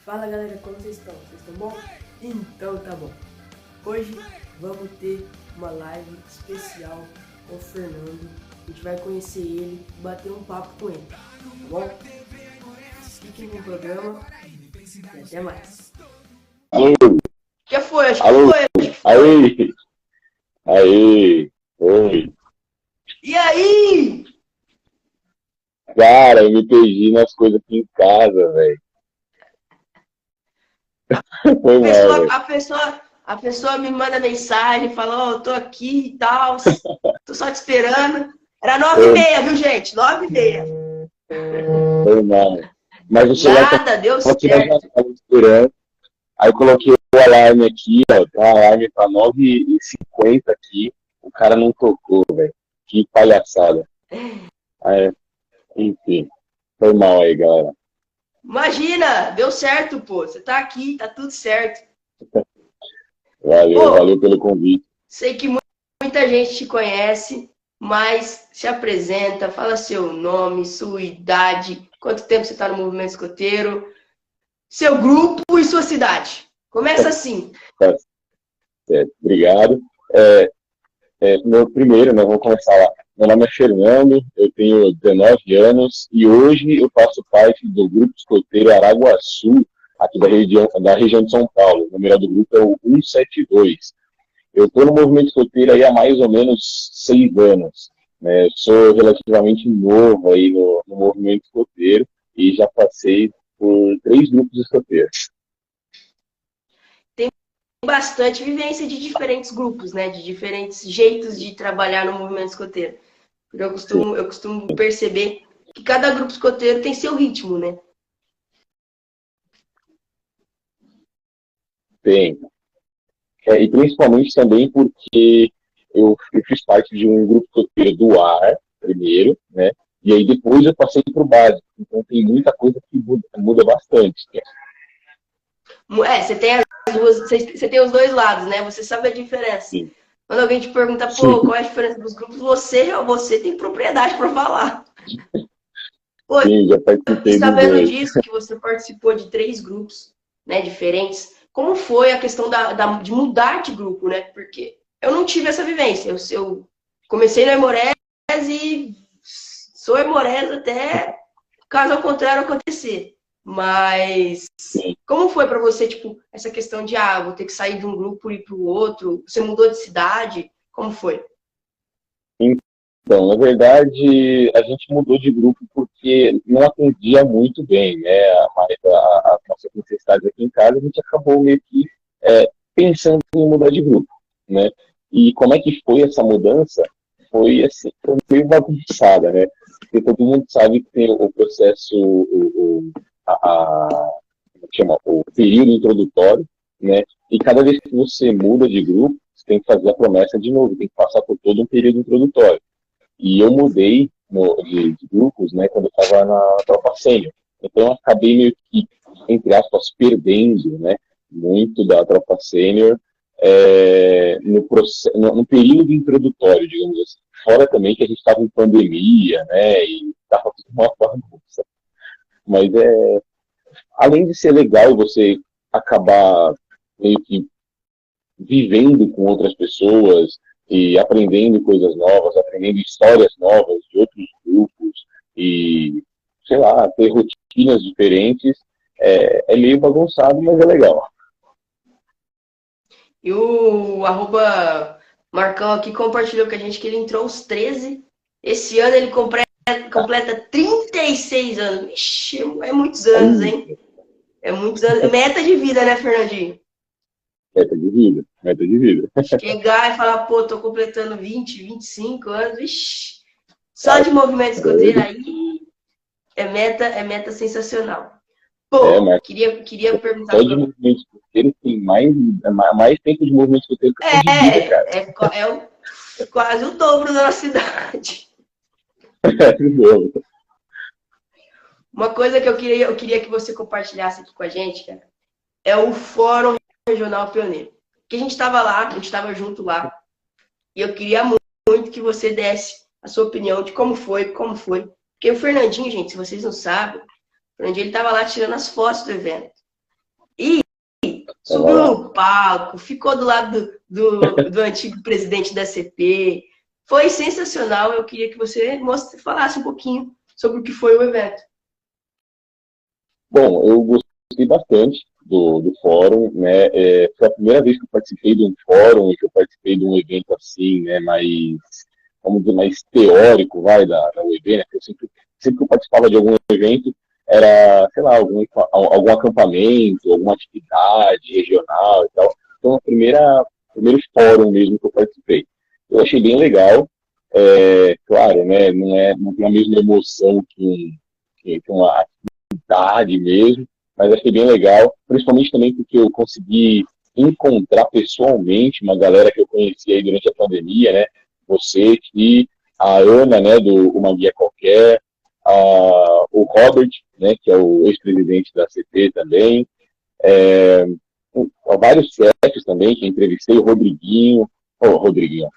Fala galera, como vocês estão? Vocês estão bom? Então tá bom. Hoje vamos ter uma live especial com o Fernando. A gente vai conhecer ele e bater um papo com ele, tá bom? Fiquem no programa e até mais. Alô? Que foi? Acho que Alô? foi. Aí! Aí! Oi! E aí? Cara, eu me perdi nas coisas aqui em casa, velho. Foi mal, velho. A pessoa me manda mensagem, fala, eu tô aqui e tal, tô só te esperando. Era 9h30, viu, gente? 9h30. Foi mal. Mas o celular Nada, deu tava aqui na certo. janela esperando. Aí eu coloquei o alarme aqui, ó. Tem um alarme pra 9h50 aqui. O cara não tocou, velho. Que palhaçada. Aí, enfim. Foi mal aí, galera. Imagina, deu certo, pô. Você tá aqui, tá tudo certo. Valeu, Pô, valeu pelo convite. sei que muita gente te conhece, mas se apresenta, fala seu nome, sua idade, quanto tempo você tá no movimento escoteiro, seu grupo e sua cidade. Começa assim. Tá certo. Obrigado. Primeiro, né, vou começar lá. Meu nome é Fernando, eu tenho 19 anos e hoje eu faço parte do grupo escoteiro Araguaçu, aqui da região de São Paulo. O número do grupo é o 172. Eu estou no movimento escoteiro aí há mais ou menos 6 anos. Né? Eu sou relativamente novo aí no movimento escoteiro e já passei por 3 grupos escoteiros. Tem bastante vivência de diferentes grupos, né? De diferentes jeitos de trabalhar no movimento escoteiro. Eu costumo perceber que cada grupo escoteiro tem seu ritmo, né? Tem. E principalmente também porque eu fiz parte de um grupo escoteiro do ar, primeiro, né? E aí depois eu passei para o básico. Então tem muita coisa que muda bastante. Você tem as duas, você tem os dois lados, né? Você sabe a diferença. Sim, Quando alguém te pergunta, sim, pô, qual é a diferença dos grupos, você tem propriedade para falar. Pô, sim, já e participei dos sabendo dois. disso, que você participou de 3 grupos, né, diferentes, como foi a questão de mudar de grupo, né? Porque eu não tive essa vivência. Eu comecei no Aimorés e sou Aimorés até caso ao contrário acontecer. Mas Sim. como foi para você, tipo, essa questão de, vou ter que sair de um grupo e ir para o outro? Você mudou de cidade? Como foi? Então, na verdade, a gente mudou de grupo porque não atendia muito bem, né? As nossas necessidades aqui em casa, a gente acabou meio que pensando em mudar de grupo, né? E como é que foi essa mudança? Foi assim, foi meio bagunçada, né? Porque todo mundo sabe que tem o processo, como chama? O período introdutório, né? E cada vez que você muda de grupo, você tem que fazer a promessa de novo, tem que passar por todo um período introdutório. E eu mudei de grupos, né, quando eu estava na tropa sênior. Então eu acabei meio que, entre aspas, perdendo, né, muito da tropa sênior no período introdutório, digamos assim. Fora também que a gente estava em pandemia, né, e estava tudo uma bagunça. Mas além de ser legal você acabar meio que vivendo com outras pessoas e aprendendo coisas novas, aprendendo histórias novas de outros grupos e, sei lá, ter rotinas diferentes, é meio bagunçado, mas é legal. E o arroba Marcão aqui compartilhou com a gente que ele entrou aos 13. Esse ano ele completa 36 anos. Ixi, é muitos anos, hein? É muitos anos. Meta de vida, né, Fernandinho? Meta de vida, meta de vida. Chegar e falar, pô, tô completando 20, 25 anos. Ixi, só de movimento escoteiro aí é meta sensacional. Pô, Mas queria perguntar só de pra você. movimento escoteiro tem mais tempo de movimento escoteiro que eu de vida, cara. É quase o dobro da nossa idade. Uma coisa que eu queria que você compartilhasse aqui com a gente, cara, é o Fórum Regional Pioneiro. Que a gente estava lá, a gente estava junto lá, e eu queria muito que você desse a sua opinião de como foi. Porque o Fernandinho, gente, se vocês não sabem, o Fernandinho ele estava lá tirando as fotos do evento. E subiu no palco, ficou do lado do antigo presidente da CP. Foi sensacional. Eu queria que você falasse um pouquinho sobre o que foi o evento. Bom, eu gostei bastante do fórum, né? Foi a primeira vez que eu participei de um fórum e que eu participei de um evento assim, né? Mais, vamos dizer, mais teórico, da UEB, né? Porque sempre que eu participava de algum evento, era, sei lá, algum acampamento, alguma atividade regional e tal. Então, primeiro fórum mesmo que eu participei. Eu achei bem legal. Claro, né? Não tem a mesma emoção que uma atividade mesmo, mas achei bem legal, principalmente também porque eu consegui encontrar pessoalmente uma galera que eu conheci aí durante a pandemia, né? Você e a Ana, né, do Uma Guia Qualquer, o Robert, né, que é o ex-presidente da CT também, vários chefes também que entrevistei, o Rodriguinho, o Rodriguinho,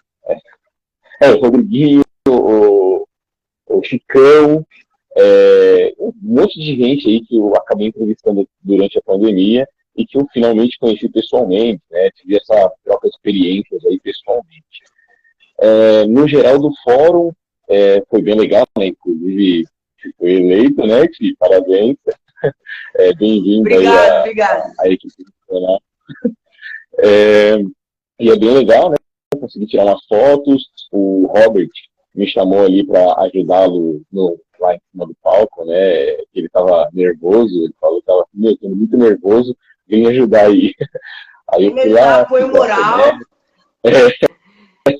o Chicão, um monte de gente aí que eu acabei entrevistando durante a pandemia e que eu finalmente conheci pessoalmente, né? Tive essa troca de experiências aí pessoalmente. No geral do fórum, foi bem legal, né? Inclusive, foi eleito, né? Parabéns. Bem-vindo aí à equipe profissional. E é bem legal, né? Consegui tirar umas fotos. O Robert me chamou ali para ajudá-lo lá em cima do palco, né? Ele estava nervoso, ele falou que estava muito nervoso, vem ajudar aí. Aí eu fui lá, apoio moral.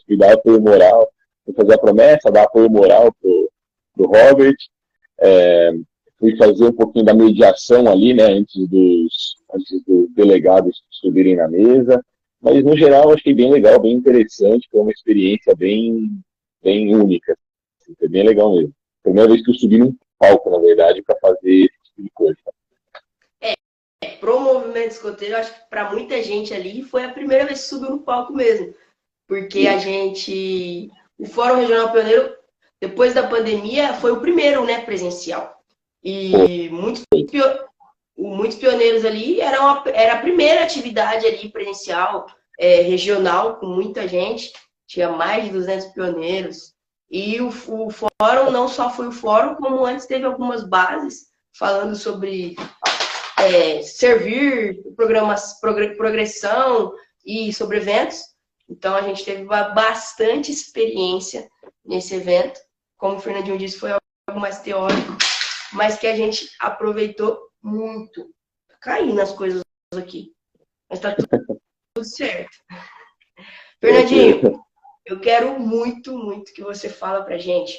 Fui dar apoio moral, fui fazer a promessa, dar apoio moral pro Robert, fui fazer um pouquinho da mediação ali, né? Antes dos delegados subirem na mesa. Mas, no geral, achei bem legal, bem interessante, foi uma experiência bem única. Assim, foi bem legal mesmo. Primeira vez que eu subi num palco, na verdade, para fazer esse tipo de coisa. Pro movimento escoteiro, acho que para muita gente ali foi a primeira vez que subiu no palco mesmo. Porque o Fórum Regional Pioneiro, depois da pandemia, foi o primeiro, né, presencial. E muitos pioneiros ali era a primeira atividade ali presencial, regional, com muita gente. Tinha mais de 200 pioneiros. E o fórum não só foi o fórum, como antes teve algumas bases falando sobre servir, progressão e sobre eventos. Então, a gente teve bastante experiência nesse evento. Como o Fernandinho disse, foi algo mais teórico, mas que a gente aproveitou muito. Caí nas coisas aqui, mas tá tudo certo. Fernandinho, eu quero muito, muito que você fale pra gente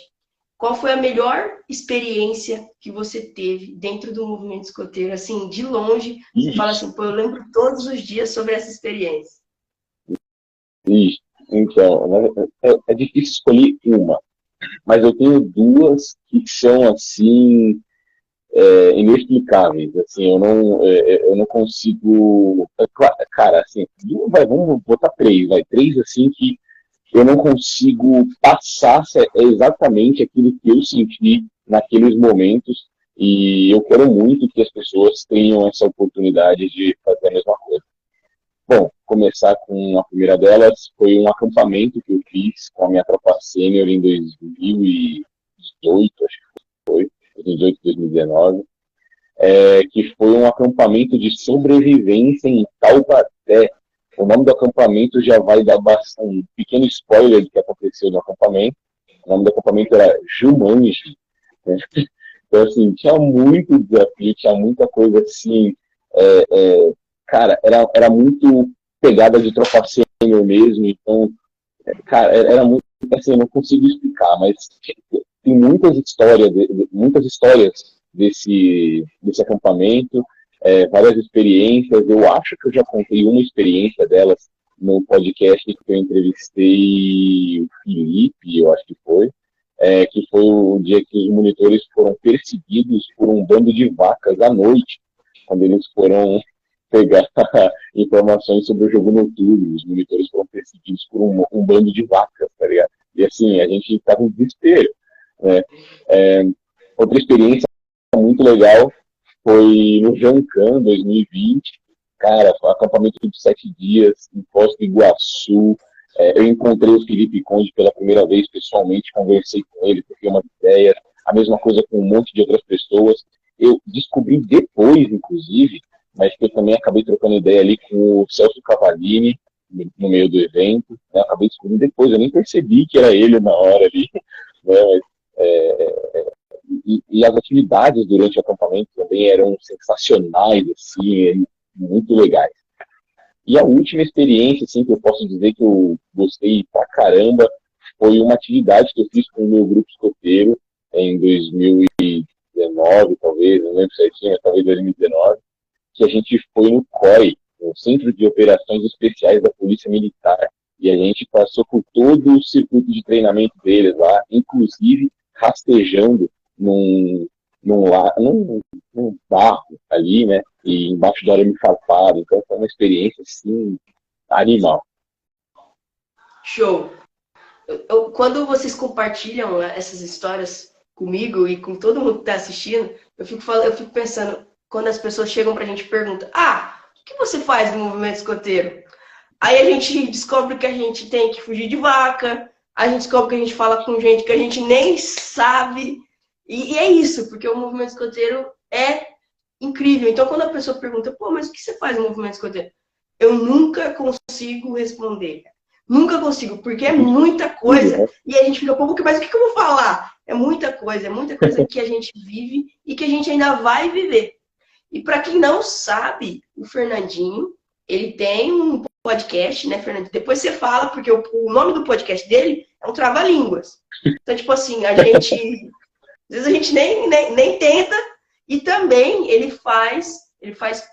qual foi a melhor experiência que você teve dentro do movimento escoteiro, assim, de longe. Você fala assim, pô, eu lembro todos os dias sobre essa experiência. Então, é difícil escolher uma, mas eu tenho duas que são, assim, inexplicáveis. Assim, eu não consigo... Cara, assim, vamos botar três, assim, que eu não consigo passar exatamente aquilo que eu senti naqueles momentos, e eu quero muito que as pessoas tenham essa oportunidade de fazer a mesma coisa. Bom, começar com a primeira delas, foi um acampamento que eu fiz com a minha tropa sênior em 2018, acho que foi, 2018, 2019, que foi um acampamento de sobrevivência em Taubaté. O nome do acampamento já vai dar um pequeno spoiler do que aconteceu no acampamento. O nome do acampamento era Jumanji. Né? Então, assim, tinha muito desafio, tinha muita coisa assim. Cara, era muito pegada de tropa sênior mesmo. Então, cara, era muito. Assim, eu não consigo explicar, mas tem muitas histórias desse acampamento. Várias experiências. Eu acho que eu já contei uma experiência delas no podcast que eu entrevistei o Felipe, eu acho que foi o dia que os monitores foram perseguidos por um bando de vacas à noite, quando eles foram pegar informações sobre o jogo noturno. Os monitores foram perseguidos por um bando de vacas, tá ligado? E assim, a gente estava em desespero, né? Outra experiência muito legal foi no Jancan 2020, cara, foi um acampamento de 7 dias em Foz do Iguaçu. Eu encontrei o Felipe Conde pela primeira vez pessoalmente, conversei com ele, troquei uma ideia, a mesma coisa com um monte de outras pessoas. Eu descobri depois, inclusive, mas que eu também acabei trocando ideia ali com o Celso Cavallini, no meio do evento, né? Acabei descobrindo depois, eu nem percebi que era ele na hora ali, né? Mas, e as atividades durante o acampamento também eram sensacionais, assim, muito legais. E a última experiência, assim, que eu posso dizer que eu gostei pra caramba, foi uma atividade que eu fiz com o meu grupo escoteiro em 2019, talvez, não lembro certinho, mas talvez 2019, que a gente foi no COI, no Centro de Operações Especiais da Polícia Militar, e a gente passou por todo o circuito de treinamento deles lá, inclusive rastejando num barro ali, né? E embaixo do arame farpado. Então foi uma experiência, assim, animal. Show! Quando vocês compartilham essas histórias comigo e com todo mundo que está assistindo, eu fico pensando, quando as pessoas chegam para a gente e perguntam, o que você faz no movimento escoteiro? Aí a gente descobre que a gente tem que fugir de vaca, a gente descobre que a gente fala com gente que a gente nem sabe. E é isso, porque o movimento escoteiro é incrível. Então, quando a pessoa pergunta, mas o que você faz no movimento escoteiro? Eu nunca consigo responder. Nunca consigo, porque é muita coisa. E a gente fica, mas o que eu vou falar? É muita coisa que a gente vive e que a gente ainda vai viver. E para quem não sabe, o Fernandinho, ele tem um podcast, né, Fernandinho? Depois você fala, porque o nome do podcast dele é um trava-línguas. Então, tipo assim, às vezes a gente nem tenta, e também ele faz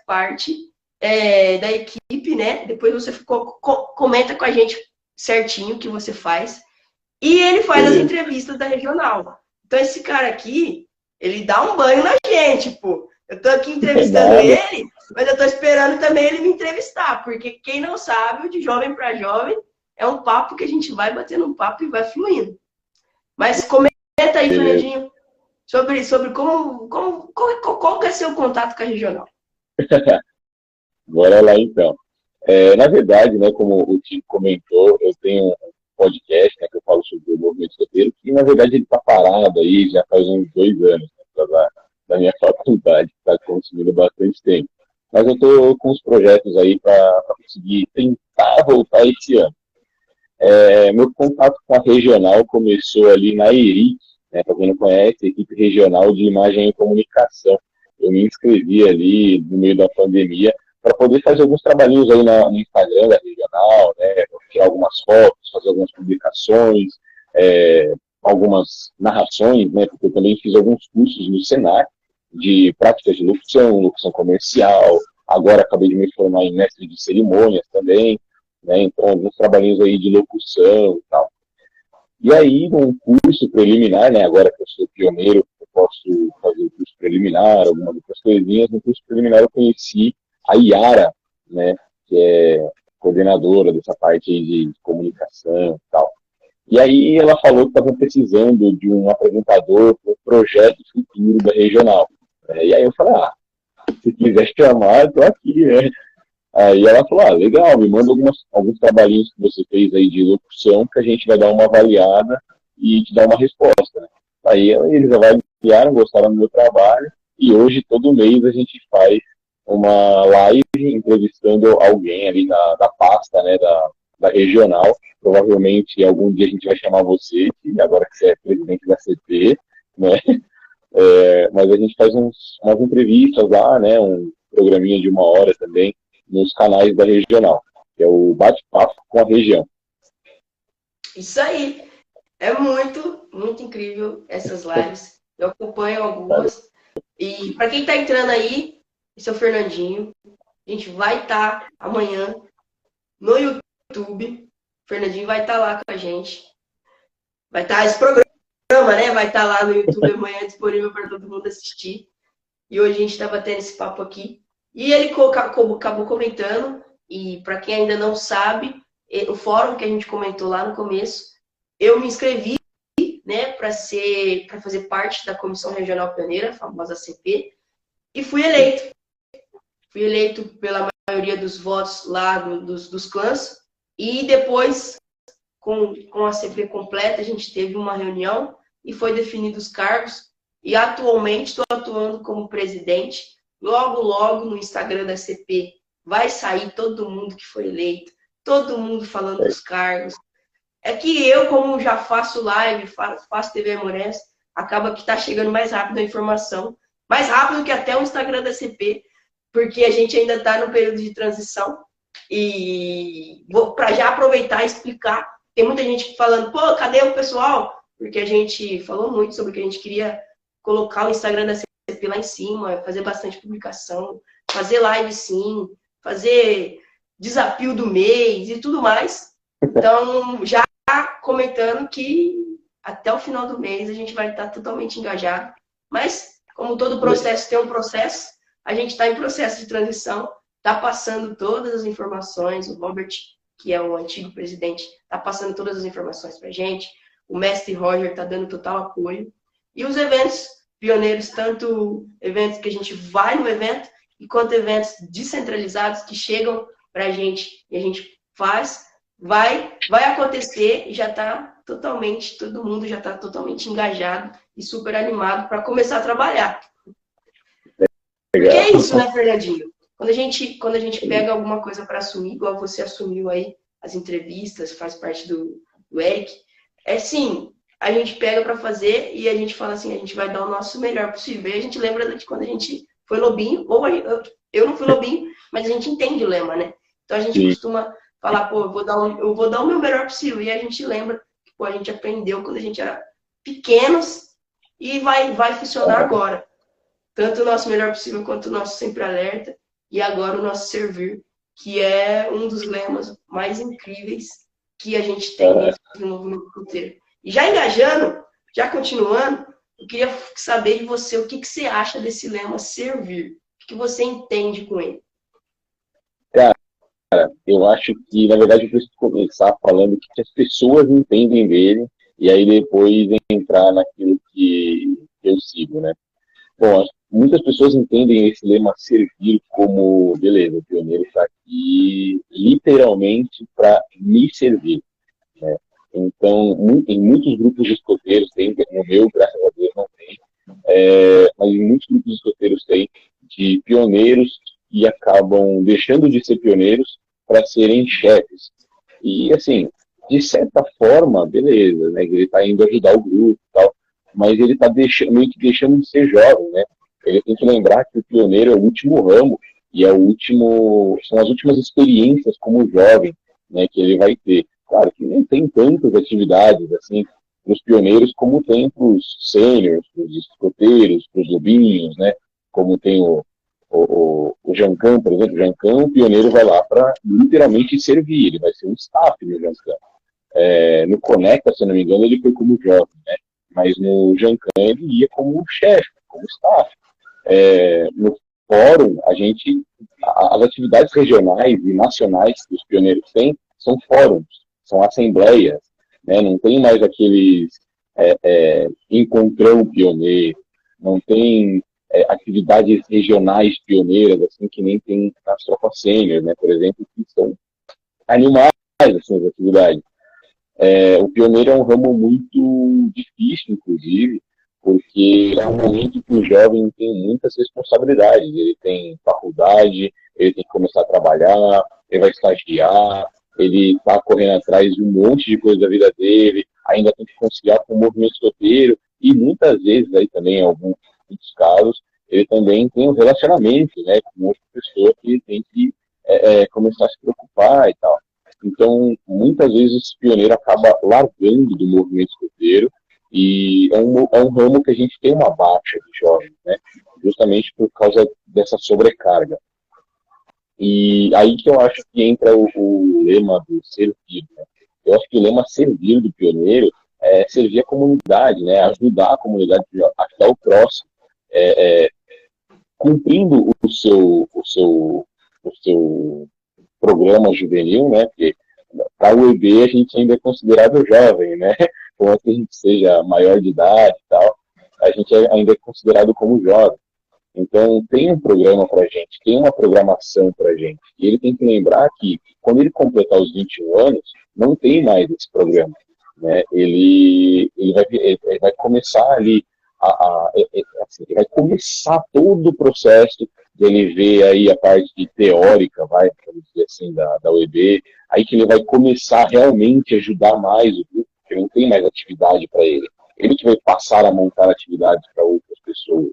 parte da equipe, né? Depois você comenta com a gente certinho o que você faz. E ele faz as entrevistas da regional. Então, esse cara aqui, ele dá um banho na gente, pô. Eu tô aqui entrevistando ele, mas eu tô esperando também ele me entrevistar, porque quem não sabe, o de jovem para jovem é um papo que a gente vai batendo um papo e vai fluindo. Mas comenta aí, Fernandinho, sobre qual que é seu contato com a regional. Bora lá, então. Na verdade, né, como o Tico comentou, eu tenho um podcast, né, que eu falo sobre o movimento escoteiro, que na verdade ele está parado aí já faz uns 2 anos, né, da minha faculdade, que está consumindo bastante tempo. Mas eu estou com os projetos aí para conseguir tentar voltar esse ano. Meu contato com a regional começou ali na ERIC, né, para quem não conhece, Equipe Regional de Imagem e Comunicação. Eu me inscrevi ali no meio da pandemia para poder fazer alguns trabalhinhos aí no Instagram da regional, né, tirar algumas fotos, fazer algumas publicações, algumas narrações, né, porque eu também fiz alguns cursos no Senac de práticas de locução comercial, agora acabei de me formar em mestre de cerimônias também, né, então alguns trabalhinhos aí de locução e tal. E aí, num curso preliminar, né, agora que eu sou pioneiro, eu posso fazer o curso preliminar, algumas outras coisinhas, no curso preliminar eu conheci a Yara, né, que é coordenadora dessa parte aí de comunicação e tal. E aí ela falou que estavam precisando de um apresentador para o projeto futuro da regional. E aí eu falei, se quiser chamar, eu tô aqui, né? Aí ela falou, legal, me manda alguns trabalhinhos que você fez aí de locução que a gente vai dar uma avaliada e te dar uma resposta, né? Aí eles avaliaram, gostaram do meu trabalho e hoje, todo mês, a gente faz uma live entrevistando alguém ali da pasta, né, da regional. Provavelmente, algum dia a gente vai chamar você, agora que você é presidente da CP, né? Mas a gente faz umas entrevistas lá, né, um programinha de 1 hora também, nos canais da regional, que é o bate-papo com a região. Isso aí. É muito, muito incrível essas lives. Eu acompanho algumas. E para quem está entrando aí, esse é o Fernandinho. A gente vai estar amanhã no YouTube. O Fernandinho vai estar lá com a gente. Vai estar esse programa, né? Vai estar lá no YouTube amanhã disponível para todo mundo assistir. E hoje a gente está batendo esse papo aqui. E ele acabou comentando, e para quem ainda não sabe, o fórum que a gente comentou lá no começo, eu me inscrevi, né, para fazer parte da Comissão Regional Pioneira, a famosa CP, e fui eleito. fui eleito pela maioria dos votos lá dos clãs, e depois, com a CP completa, a gente teve uma reunião e foi definido os cargos, e atualmente estou atuando como presidente. Logo, logo, no Instagram da CP, vai sair todo mundo que foi eleito, todo mundo falando dos cargos. É que eu, como já faço live, faço TV Amores, acaba que está chegando mais rápido a informação, mais rápido que até o Instagram da CP, porque a gente ainda está no período de transição. E vou para já aproveitar e explicar. Tem muita gente falando, pô, cadê o pessoal? Porque a gente falou muito sobre que a gente queria colocar o Instagram da CP lá em cima, fazer bastante publicação, fazer live sim, fazer desafio do mês e tudo mais. Então, já comentando que até o final do mês a gente vai estar totalmente engajado. Mas, como todo processo tem um processo, a gente está em processo de transição, está passando todas as informações. O Robert, que é o antigo presidente, está passando todas as informações para a gente. O mestre Roger está dando total apoio. E os eventos pioneiros, tanto eventos que a gente vai no evento, quanto eventos descentralizados que chegam para a gente e a gente faz, vai acontecer e já está totalmente, todo mundo já está totalmente engajado e super animado para começar a trabalhar. Porque é isso, né, Fernandinho? Quando a gente pega alguma coisa para assumir, igual você assumiu aí, as entrevistas, faz parte do Eric, é sim, a gente pega para fazer e a gente fala assim, a gente vai dar o nosso melhor possível. E a gente lembra de quando a gente foi lobinho, ou eu não fui lobinho, mas a gente entende o lema, né? Então a gente costuma falar, pô, eu vou dar o meu melhor possível. E a gente lembra que pô, a gente aprendeu quando a gente era pequenos e vai funcionar agora. Tanto o nosso melhor possível quanto o nosso sempre alerta. E agora o nosso servir, que é um dos lemas mais incríveis que a gente tem dentro do movimento escoteiro. E já engajando, já continuando, eu queria saber de você o que você acha desse lema servir. O que você entende com ele? Cara, eu acho que, na verdade, eu preciso começar falando o que as pessoas entendem dele e aí depois entrar naquilo que eu sigo, né? Bom, muitas pessoas entendem esse lema servir como, beleza, o pioneiro está aqui literalmente para me servir, né? Então, em muitos grupos de escoteiros, tem, no meu, graças a Deus, não tem, mas em muitos grupos de escoteiros tem, de pioneiros que acabam deixando de ser pioneiros para serem chefes. E, assim, de certa forma, beleza, né? Ele está indo ajudar o grupo e tal, mas ele está meio que deixando de ser jovem, né? Ele tem que lembrar que o pioneiro é o último ramo e são as últimas experiências como jovem, né, que ele vai ter. Claro que nem tem tantas atividades assim para os pioneiros como tem para os sêniors, para os escoteiros, para os lobinhos, né? Como tem o Jancan, por exemplo. O Jancan, o pioneiro vai lá para literalmente servir, ele vai ser um staff no Jancan. No Conecta, se não me engano, ele foi como jovem, né? Mas no Jancan ele ia como chefe, como staff. No fórum, as atividades regionais e nacionais que os pioneiros têm são fóruns, são assembleias, né? Não tem mais aqueles encontrão pioneiro, não tem atividades regionais pioneiras, assim, que nem tem nas tropas sênior, né? Por exemplo, que são animais, assim, as atividades. O pioneiro é um ramo muito difícil, inclusive, porque é um momento que o jovem tem muitas responsabilidades. Ele tem faculdade, ele tem que começar a trabalhar, ele vai estagiar, ele está correndo atrás de um monte de coisa da vida dele, ainda tem que conciliar com o movimento escoteiro, e muitas vezes, aí também, em alguns casos, ele também tem um relacionamento, né, com outra pessoa que tem que começar a se preocupar e tal. Então, muitas vezes esse pioneiro acaba largando do movimento escoteiro e é um ramo que a gente tem uma baixa de jovens, né? Justamente por causa dessa sobrecarga. E aí que eu acho que entra o lema do servir, né? Eu acho que o lema servir do pioneiro é servir a comunidade, né? Ajudar a comunidade, ajudar o próximo, cumprindo o seu programa juvenil, né? Porque para o EB a gente ainda é considerado jovem, né? Por mais que a gente seja maior de idade e tal, a gente ainda é considerado como jovem. Então, tem um programa para gente, tem uma programação para gente. E ele tem que lembrar que, quando ele completar os 21 anos, não tem mais esse programa. Né? Ele vai começar ali, assim, ele vai começar todo o processo dele ver aí a parte teórica, vamos dizer assim, da UEB, aí que ele vai começar realmente a ajudar mais o grupo, porque não tem mais atividade para ele. Ele que vai passar a montar atividades para outras pessoas,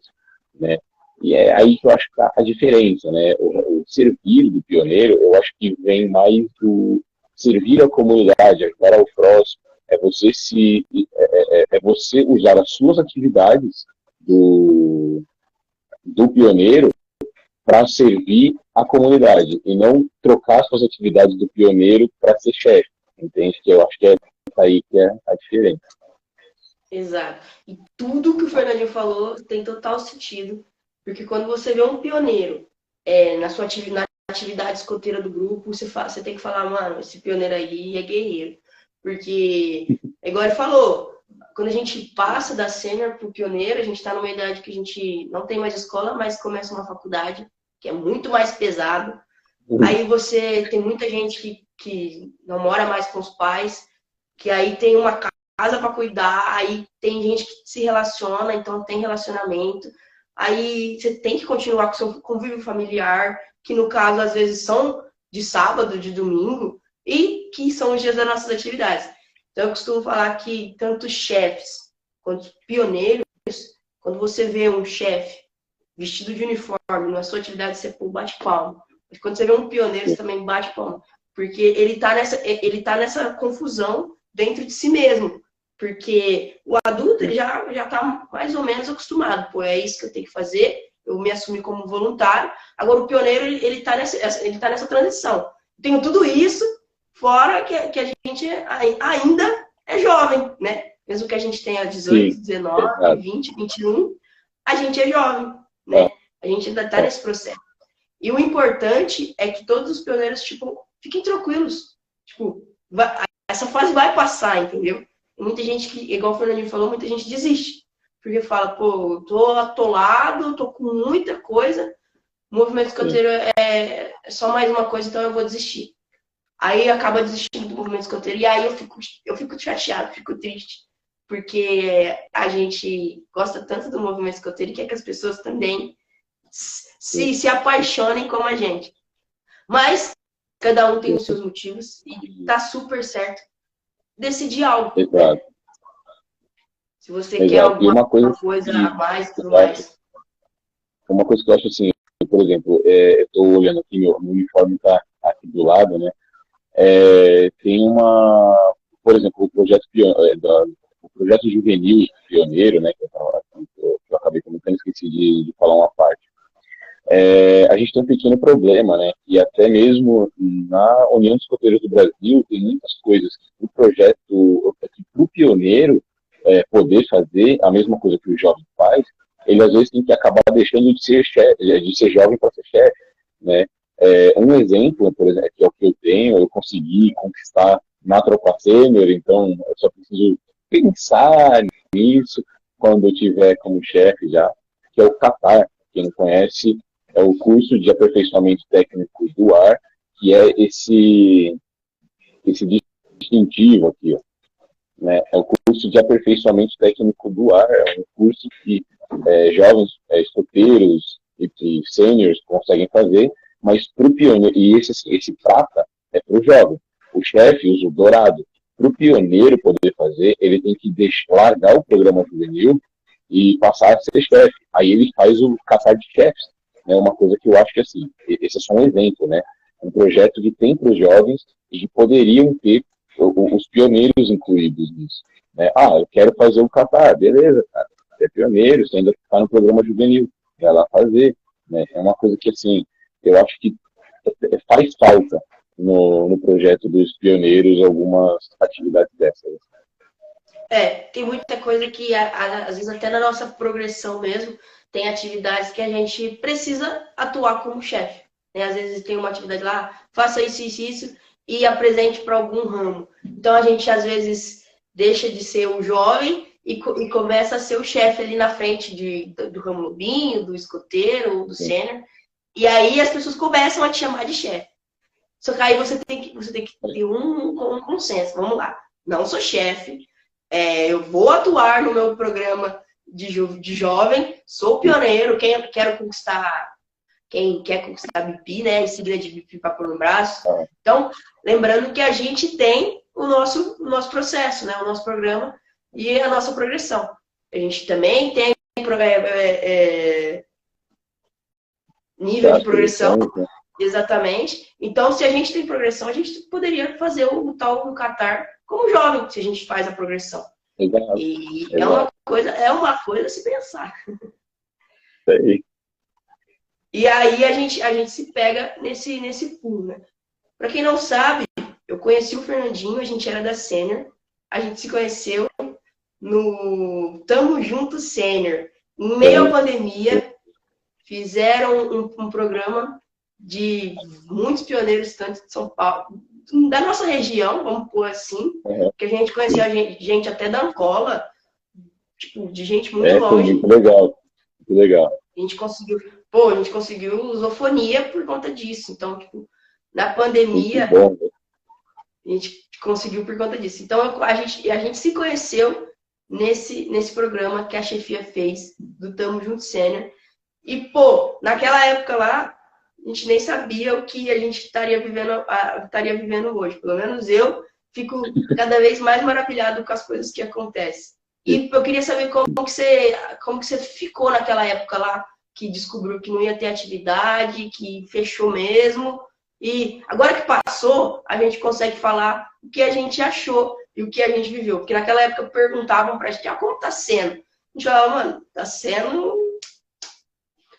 né? E é aí que eu acho que tá a diferença, né? O servir do pioneiro, eu acho que vem mais do servir a comunidade, ajudar ao próximo, é você usar as suas atividades do pioneiro para servir a comunidade e não trocar suas atividades do pioneiro para ser chefe. Entende? Que eu acho que é aí que é a diferença. Exato. E tudo que o Fernandinho falou tem total sentido, porque quando você vê um pioneiro na sua atividade escoteira do grupo, você tem que falar, mano, esse pioneiro aí é guerreiro. Porque, igual ele falou, quando a gente passa da sênior pro pioneiro, a gente está numa idade que a gente não tem mais escola, mas começa uma faculdade, que é muito mais pesado. Aí você tem muita gente que não mora mais com os pais, que aí tem uma casa para cuidar, aí tem gente que se relaciona, então tem relacionamento. Aí você tem que continuar com o seu convívio familiar, que no caso às vezes são de sábado, de domingo, e que são os dias das nossas atividades. Então eu costumo falar que tanto chefes quanto pioneiros, quando você vê um chefe vestido de uniforme na sua atividade, você bate palma. Mas quando você vê um pioneiro, você também bate palma. Porque ele tá nessa confusão dentro de si mesmo. Porque o adulto ele já tá mais ou menos acostumado. Pô, é isso que eu tenho que fazer, eu me assumi como voluntário. Agora o pioneiro, ele tá nessa transição. Tenho tudo isso, fora que a gente ainda é jovem, né? Mesmo que a gente tenha 18, 19, 20, 21, a gente é jovem, né? A gente ainda tá nesse processo. E o importante é que todos os pioneiros, tipo, fiquem tranquilos. Tipo, essa fase vai passar, entendeu? Muita gente que, igual o Fernandinho falou, muita gente desiste. Porque fala, pô, eu tô atolado, tô com muita coisa, o movimento escoteiro é só mais uma coisa, então eu vou desistir. Aí acaba desistindo do movimento escoteiro, e aí eu fico chateado, fico triste. Porque a gente gosta tanto do movimento escoteiro e quer que as pessoas também se apaixonem como a gente. Mas cada um tem os seus motivos e tá super certo decidir algo. Exato. Se você quer alguma coisa a mais, tudo mais. Uma coisa que eu acho assim, por exemplo, eu estou olhando aqui, meu uniforme está aqui do lado, né? Tem por exemplo, o projeto juvenil pioneiro, né? Que eu acabei comentando, esqueci de falar uma parte. A gente tem um pequeno problema, né? E até mesmo na União dos Escoteiros do Brasil tem muitas coisas que o projeto, para o pioneiro poder fazer a mesma coisa que o jovem faz, ele às vezes tem que acabar deixando de ser jovem para ser chefe, né? Um exemplo, por exemplo, que é o que eu tenho, eu consegui conquistar na Tropa Sênior, então eu só preciso pensar nisso quando eu tiver como chefe já, que é o CATAR. Quem não conhece, é o curso de aperfeiçoamento técnico do ar, que é esse distintivo aqui, ó, né? É o curso de aperfeiçoamento técnico do ar, é um curso que jovens escoteiros e sêniores conseguem fazer, mas para o pioneiro, e esse prata é para o jovem, o chefe usa o dourado. Para o pioneiro poder fazer, ele tem que largar o programa juvenil e passar a ser chefe. Aí ele faz o catar de chefes, né? Uma coisa que eu acho que, assim, esse é só um exemplo, né? Um projeto que tem para os jovens e que poderiam ter os pioneiros incluídos nisso, né? Eu quero fazer o catar, beleza, cara, você é pioneiro, você ainda está no programa juvenil, vai lá fazer, né? É uma coisa que, assim, eu acho que faz falta no projeto dos pioneiros algumas atividades dessas. Tem muita coisa que, às vezes, até na nossa progressão mesmo, tem atividades que a gente precisa atuar como chefe, né? Às vezes tem uma atividade lá, faça isso, isso, isso, e apresente para algum ramo. Então, a gente, às vezes, deixa de ser o jovem e começa a ser o chefe ali na frente do ramo lobinho, do escoteiro, do sênior. E aí as pessoas começam a te chamar de chefe. Só que aí você tem que ter um consenso. Vamos lá. Não sou chefe. Eu vou atuar no meu programa de jovem. Sou pioneiro. Quem quer conquistar BIP, né? E sigla de BIP para pôr no braço. Então, lembrando que a gente tem o nosso processo, né? O nosso programa e a nossa progressão. A gente também tem nível de progressão. Exatamente. Então, se a gente tem progressão, a gente poderia fazer o tal do Qatar como jovem, se a gente faz a progressão. Exato. E Exato. é uma coisa a se pensar. Sei. E aí a gente se pega nesse pulo, né? Para quem não sabe, eu conheci o Fernandinho, a gente era da Sênior, a gente se conheceu no Tamo Junto Sênior. Em meio à pandemia, fizeram um programa de muitos pioneiros, tanto de São Paulo, da nossa região, vamos pôr assim, que a gente conhecia gente até da Angola, tipo, de gente muito longe. Muito legal, muito legal. A gente conseguiu lusofonia por conta disso. Então, tipo, na pandemia, a gente conseguiu por conta disso. Então, a gente se conheceu nesse programa que a chefia fez do Tamo Junto Sênior. E, pô, naquela época lá, a gente nem sabia o que a gente estaria vivendo hoje. Pelo menos eu fico cada vez mais maravilhado com as coisas que acontecem. E eu queria saber como que você ficou naquela época lá, que descobriu que não ia ter atividade, que fechou mesmo. E agora que passou, a gente consegue falar o que a gente achou e o que a gente viveu. Porque naquela época perguntavam pra gente, como tá sendo? A gente falava, mano, tá sendo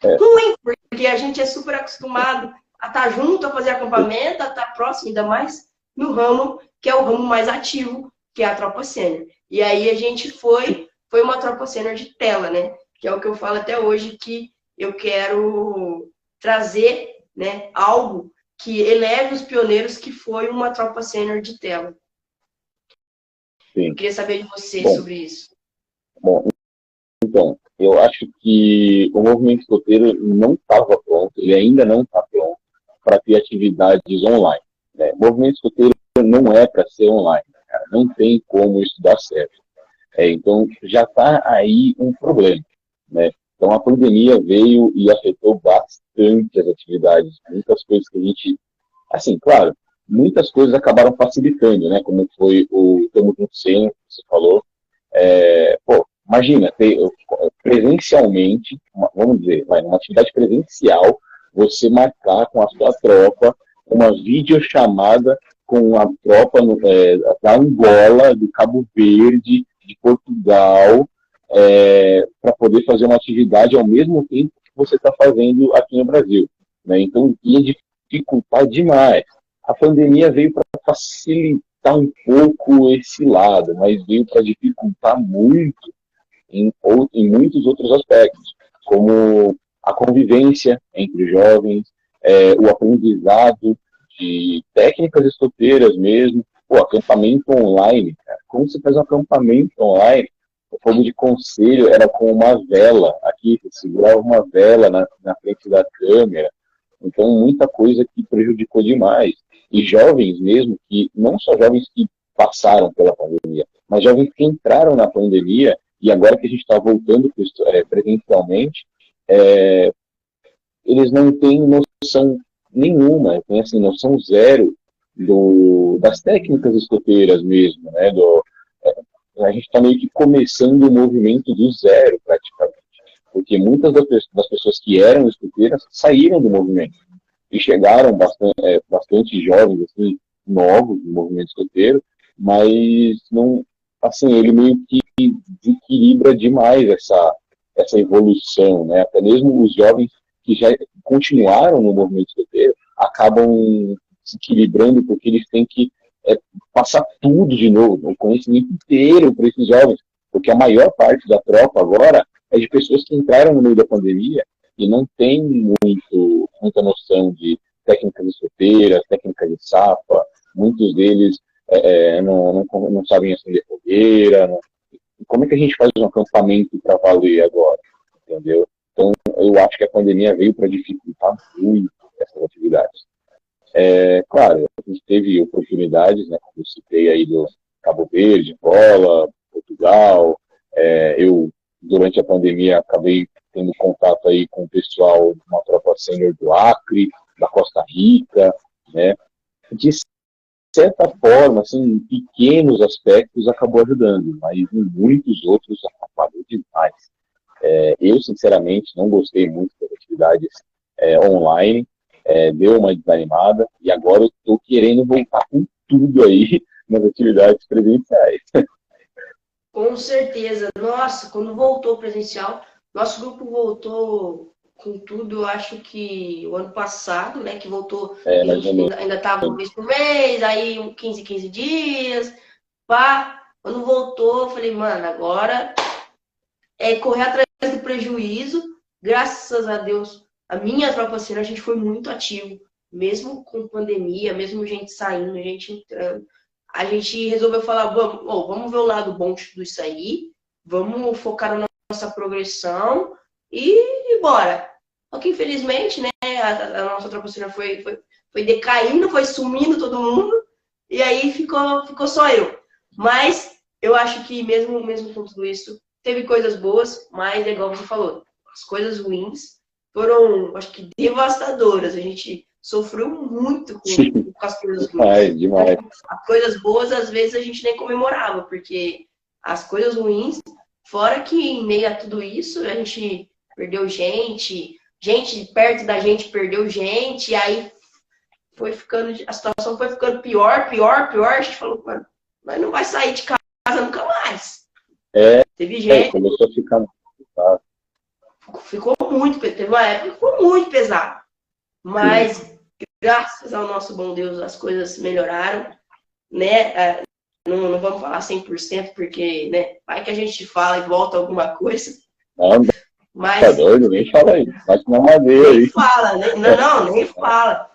ruim, porque a gente é super acostumado a estar junto, a fazer acampamento, a estar próximo, ainda mais no ramo, que é o ramo mais ativo, que é a tropa sênior. E aí a gente foi uma tropa sênior de tela, né? Que é o que eu falo até hoje, que eu quero trazer, né, algo que eleve os pioneiros, que foi uma tropa sênior de tela. Sim. Eu queria saber de você sobre isso. Bom, então, eu acho que o movimento escoteiro não estava pronto, ele ainda não está pronto para ter atividades online. Né? O movimento escoteiro não é para ser online, cara. Não tem como isso dar certo. Então, já está aí um problema. Né? Então, a pandemia veio e afetou bastante as atividades. Muitas coisas que a gente... Assim, claro, muitas coisas acabaram facilitando, né? Como foi o Tamo Junto Sênior, que você falou. Imagina, ter presencialmente, vamos dizer, uma atividade presencial, você marcar com a sua tropa uma videochamada com a tropa da Angola, do Cabo Verde, de Portugal, para poder fazer uma atividade ao mesmo tempo que você está fazendo aqui no Brasil. Né? Então, ia dificultar demais. A pandemia veio para facilitar um pouco esse lado, mas veio para dificultar muito em muitos outros aspectos, como a convivência entre jovens, o aprendizado de técnicas escoteiras mesmo, o acampamento online. Cara. Como você faz um acampamento online? O fogo de conselho era com uma vela, aqui você segurava uma vela na frente da câmera, então muita coisa que prejudicou demais. E jovens mesmo, que não só jovens que passaram pela pandemia, mas jovens que entraram na pandemia, e agora que a gente está voltando presencialmente, eles não têm noção nenhuma, tem assim, noção zero das técnicas escoteiras mesmo, né? A gente está meio que começando o movimento do zero, praticamente, porque muitas das pessoas que eram escoteiras saíram do movimento e chegaram bastante jovens, assim, novos no movimento escoteiro, mas não, assim, ele meio que desequilibra demais essa evolução, né? Até mesmo os jovens que já continuaram no movimento escoteiro acabam se equilibrando porque eles têm que passar tudo de novo, o conhecimento inteiro para esses jovens, porque a maior parte da tropa agora é de pessoas que entraram no meio da pandemia e não tem muita noção de técnicas escoteiras, técnicas de sapa, muitos deles não sabem acender fogueira, como é que a gente faz um acampamento para valer agora? Entendeu? Então, eu acho que a pandemia veio para dificultar muito essas atividades. Claro, a gente teve oportunidades, né, como eu citei aí do Cabo Verde, Angola, Portugal. Eu, durante a pandemia, acabei tendo contato aí com o pessoal de uma tropa sênior do Acre, da Costa Rica, né? De certa forma, assim, em pequenos aspectos, acabou ajudando, mas em muitos outros atrapalhou demais. Eu, sinceramente, não gostei muito das atividades online, deu uma desanimada, e agora eu estou querendo voltar com tudo aí nas atividades presenciais. Com certeza. Nossa, quando voltou presencial, nosso grupo voltou com tudo, eu acho que o ano passado, né, que voltou, que a Mais ou gente menos. ainda estava um mês por mês, aí 15 dias, pá. Quando voltou, eu falei, mano, agora é correr atrás do prejuízo. Graças a Deus, a minha tropa cena, a gente foi muito ativo, mesmo com pandemia, mesmo gente saindo, gente entrando. A gente resolveu falar, vamos ver o lado bom disso aí, vamos focar na nossa progressão e bora. Só que infelizmente, né, a nossa tropa cena foi decaindo, foi sumindo todo mundo, e aí ficou só eu. Mas eu acho que mesmo com tudo isso, teve coisas boas, mas é igual você falou, as coisas ruins foram, acho que, devastadoras. A gente sofreu muito com as coisas ruins. Demais. As coisas boas, às vezes, a gente nem comemorava, porque as coisas ruins, fora que em meio a tudo isso, a gente perdeu gente perto da gente perdeu gente, e aí a situação foi ficando pior. A gente falou, mano, mas não vai sair de casa nunca mais. Teve gente. Começou a ficar complicado. Teve uma época que ficou muito pesado. Mas, graças ao nosso bom Deus, as coisas melhoraram, né? Não vamos falar 100%, porque, né, vai que a gente fala e volta alguma coisa. Não, mas tá doido, nem fala aí. Bate na madeira aí. Nem fala, né? Nem fala.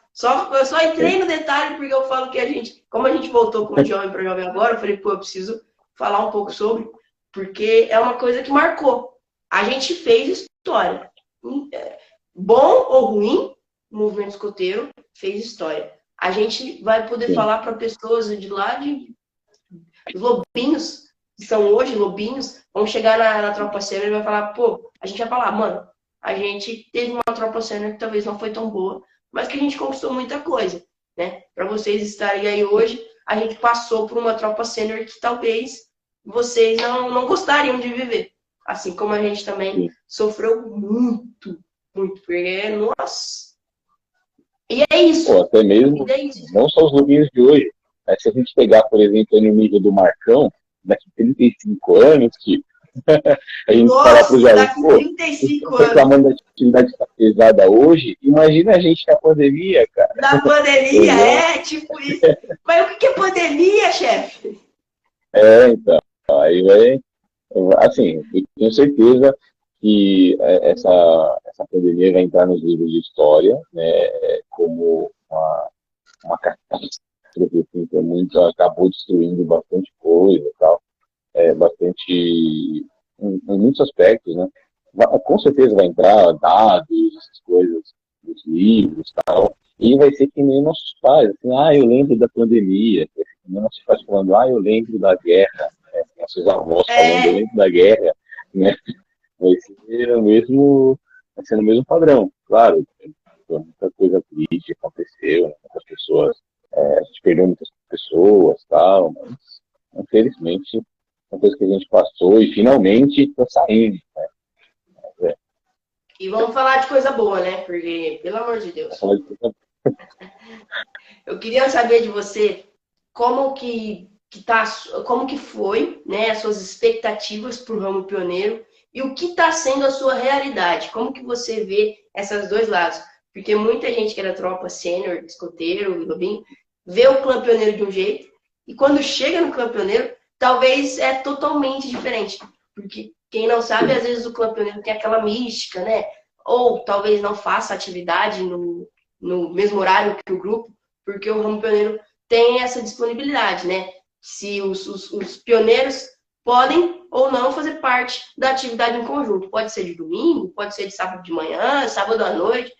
Eu só entrei no detalhe porque eu falo que como a gente voltou com o Jovem para Jovem agora, eu falei, eu preciso falar um pouco sobre, porque é uma coisa que marcou. A gente fez história. Bom ou ruim, o movimento escoteiro fez história. A gente vai poder falar para pessoas de lá de lobinhos, que são hoje lobinhos, vão chegar na tropa sênior e vai falar, a gente vai falar, mano, a gente teve uma tropa sênior que talvez não foi tão boa, mas que a gente conquistou muita coisa, né? Para vocês estarem aí hoje, a gente passou por uma tropa sênior que talvez vocês não gostariam de viver. Assim como a gente também sofreu muito, porque, nossa. E é isso. Até mesmo, não só os lobinhos de hoje, mas se a gente pegar, por exemplo, no nível do Marcão, daqui 35 anos, tipo, a gente falar para os jovens, reclamando da atividade pesada hoje, imagina a gente na pandemia, cara. Na pandemia, tipo isso. Mas o que é pandemia, chefe? Então, aí vai, assim, eu tenho certeza que essa pandemia vai entrar nos livros de história, né, como uma catástrofe, assim, que acabou destruindo bastante coisa e tal. Bastante em muitos aspectos, né? Com certeza vai entrar dados, essas coisas, os livros e tal, e vai ser que nem nossos pais, assim, eu lembro da pandemia, vai ser que nem nossos pais falando, eu lembro da guerra, né? Nossos avós falando, eu lembro da guerra, né? Vai ser no mesmo padrão, claro, muita coisa triste aconteceu, né? Muitas pessoas, a gente perdeu muitas pessoas, tal, mas infelizmente uma coisa que a gente passou e finalmente está saindo. Né? E vamos falar de coisa boa, né? Porque, pelo amor de Deus. Eu queria saber de você como que foi, né, as suas expectativas para o ramo pioneiro e o que está sendo a sua realidade. Como que você vê esses dois lados? Porque muita gente que era tropa sênior, escoteiro, lobinho, vê o clã pioneiro de um jeito e quando chega no clã pioneiro, talvez é totalmente diferente. Porque quem não sabe, às vezes o clã pioneiro tem aquela mística, né? Ou talvez não faça atividade no mesmo horário que o grupo, porque o ramo pioneiro tem essa disponibilidade, né? Se os pioneiros podem ou não fazer parte da atividade em conjunto. Pode ser de domingo, pode ser de sábado de manhã, sábado à noite.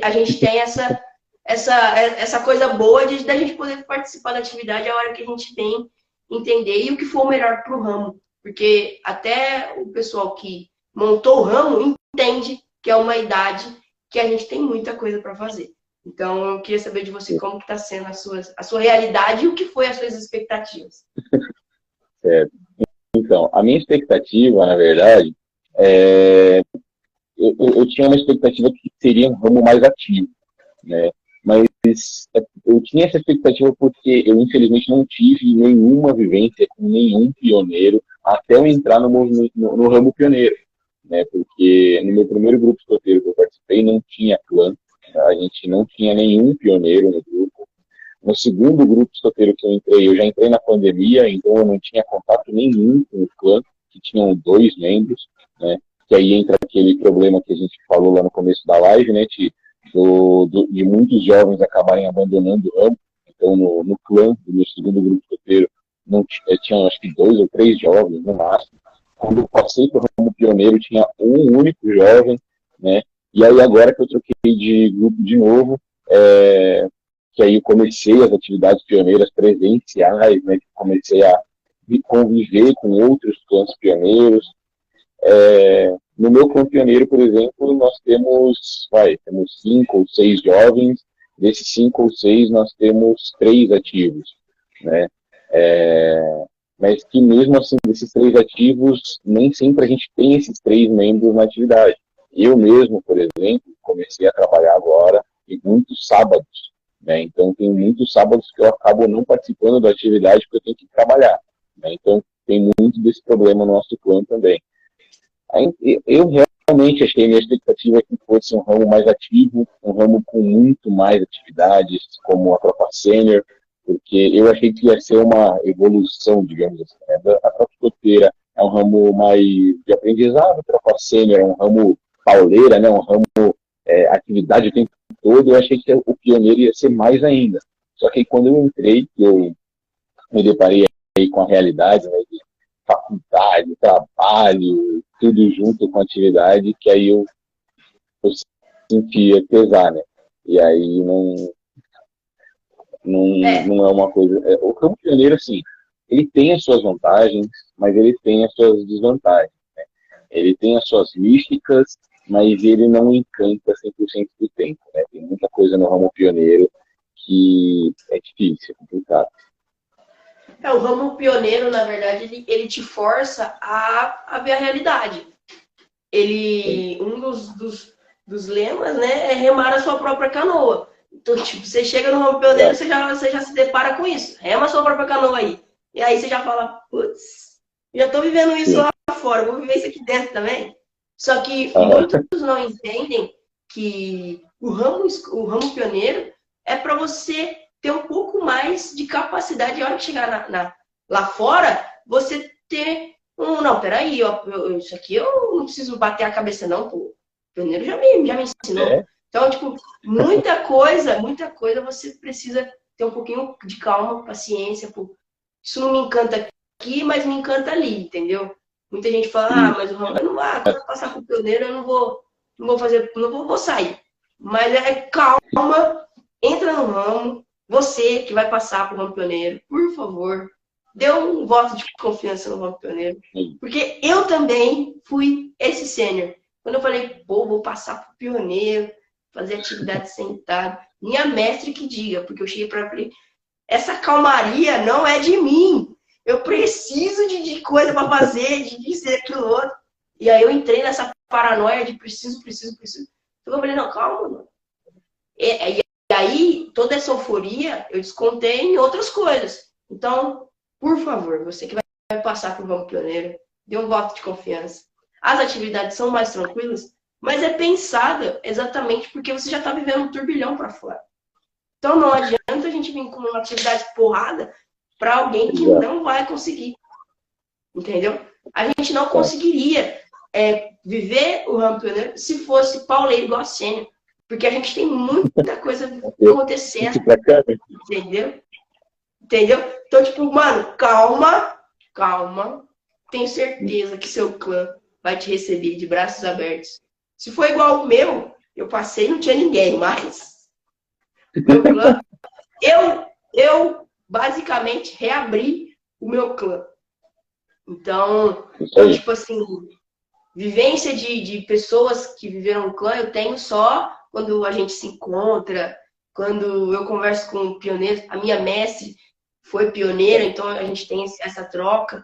A gente tem essa coisa boa da gente poder participar da atividade a hora que a gente tem entender e o que for o melhor para o ramo. Porque até o pessoal que montou o ramo entende que é uma idade que a gente tem muita coisa para fazer. Então, eu queria saber de você como que está sendo a sua realidade e o que foi as suas expectativas. Certo. Então, a minha expectativa, na verdade, eu tinha uma expectativa que seria um ramo mais ativo, né? Mas eu tinha essa expectativa porque eu, infelizmente, não tive nenhuma vivência com nenhum pioneiro até eu entrar no ramo pioneiro, né? Porque no meu primeiro grupo escoteiro que eu participei não tinha clã, a gente não tinha nenhum pioneiro no grupo. No segundo grupo escoteiro que eu já entrei na pandemia, então eu não tinha contato nenhum com o clã, que tinham 2 membros, né? Que aí entra aquele problema que a gente falou lá no começo da live, né? De muitos jovens acabarem abandonando o ramo. Então, no clã do meu segundo grupo escoteiro, tinha acho que 2 ou 3 jovens no máximo. Quando eu passei para o ramo pioneiro, tinha um único jovem, né? E aí, agora que eu troquei de grupo de novo, que aí eu comecei as atividades pioneiras presenciais, né? Comecei a conviver com outros clãs pioneiros. No meu clã pioneiro, por exemplo, nós temos 5 ou 6 jovens. Desses 5 ou 6, nós temos 3 ativos, né? Mas que mesmo assim, desses 3 ativos, nem sempre a gente tem esses 3 membros na atividade. Eu mesmo, por exemplo, comecei a trabalhar agora em muitos sábados, né? Então, tem muitos sábados que eu acabo não participando da atividade porque eu tenho que trabalhar, né? Então, tem muito desse problema no nosso clã também. Eu realmente achei, minha expectativa que fosse um ramo mais ativo, um ramo com muito mais atividades, como a Tropa Sênior, porque eu achei que ia ser uma evolução, digamos assim, né? A Tropa Escoteira é um ramo mais de aprendizado, a Tropa Sênior é um ramo pauleira, né? Um ramo atividade o tempo todo. Eu achei que o pioneiro ia ser mais ainda. Só que quando eu entrei, eu me deparei aí com a realidade, né, de faculdade, trabalho, tudo junto com atividade, que aí eu sentia pesar, né? E aí não é uma coisa... O campo pioneiro, assim, ele tem as suas vantagens, mas ele tem as suas desvantagens, né? Ele tem as suas místicas, mas ele não encanta 100% do tempo, né? Tem muita coisa no ramo pioneiro que é difícil, é complicado. O ramo pioneiro, na verdade, ele te força a ver a realidade. Um dos lemas, né, é remar a sua própria canoa. Então, tipo, você chega no ramo pioneiro, você já se depara com isso. Rema a sua própria canoa aí. E aí você já fala, putz, já tô vivendo isso lá fora, vou viver isso aqui dentro também. Só que muitos não entendem que o ramo pioneiro é para você ter um pouco mais de capacidade. A hora que chegar lá fora, você ter não, peraí, isso aqui eu não preciso bater a cabeça, não, pô. O pioneiro já me ensinou. Então, tipo, muita coisa você precisa ter um pouquinho de calma, paciência, pô. Isso não me encanta aqui, mas me encanta ali, entendeu? Muita gente fala, mas o ramo, quando eu passar pro pioneiro, eu não vou sair. Mas calma, entra no ramo, você que vai passar pro ramo pioneiro, por favor, dê um voto de confiança no ramo pioneiro. Porque eu também fui esse sênior. Quando eu falei, pô, vou passar pro pioneiro, fazer atividade sentado, minha mestre que diga, porque eu cheguei para falei, essa calmaria não é de mim. Eu preciso de coisa para fazer, de dizer aquilo outro. E aí eu entrei nessa paranoia de preciso. Então eu falei, não, calma, mano. E aí, toda essa euforia, eu descontei em outras coisas. Então, por favor, você que vai passar por ramo pioneiro, dê um voto de confiança. As atividades são mais tranquilas, mas é pensada exatamente porque você já está vivendo um turbilhão para fora. Então, não adianta a gente vir com uma atividade porrada para alguém que não vai conseguir. Entendeu? A gente não conseguiria viver o ramo pioneiro se fosse pauleiro igual a Sênior. Porque a gente tem muita coisa acontecendo. Entendeu? Então, tipo, mano, calma. tenho certeza que seu clã vai te receber de braços abertos. Se for igual o meu, eu passei e não tinha ninguém, mas meu clã, eu basicamente reabri o meu clã. Então, tipo assim, vivência de pessoas que viveram um clã eu tenho só quando a gente se encontra, quando eu converso com pioneiros. A minha mestre foi pioneira, então a gente tem essa troca.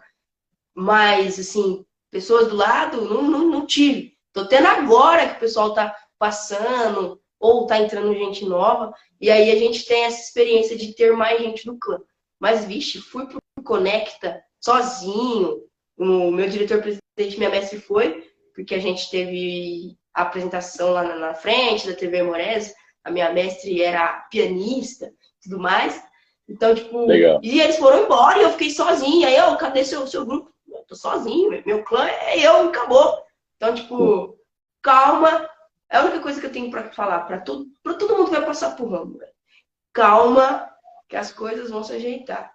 Mas, assim, pessoas do lado, não tive. Tô tendo agora que o pessoal tá passando, ou tá entrando gente nova, e aí a gente tem essa experiência de ter mais gente do clã. Mas, vixe, fui pro Conecta sozinho. O meu diretor-presidente, minha mestre foi, porque a gente teve a apresentação lá na frente da TV Morese. A minha mestre era pianista, tudo mais. Então, tipo, legal. E eles foram embora e eu fiquei sozinha. Aí, cadê seu grupo? Eu tô sozinho, meu clã é eu e acabou. Então, tipo, calma. É a única coisa que eu tenho pra falar pra todo mundo que vai passar por ramo, velho. Calma, que as coisas vão se ajeitar.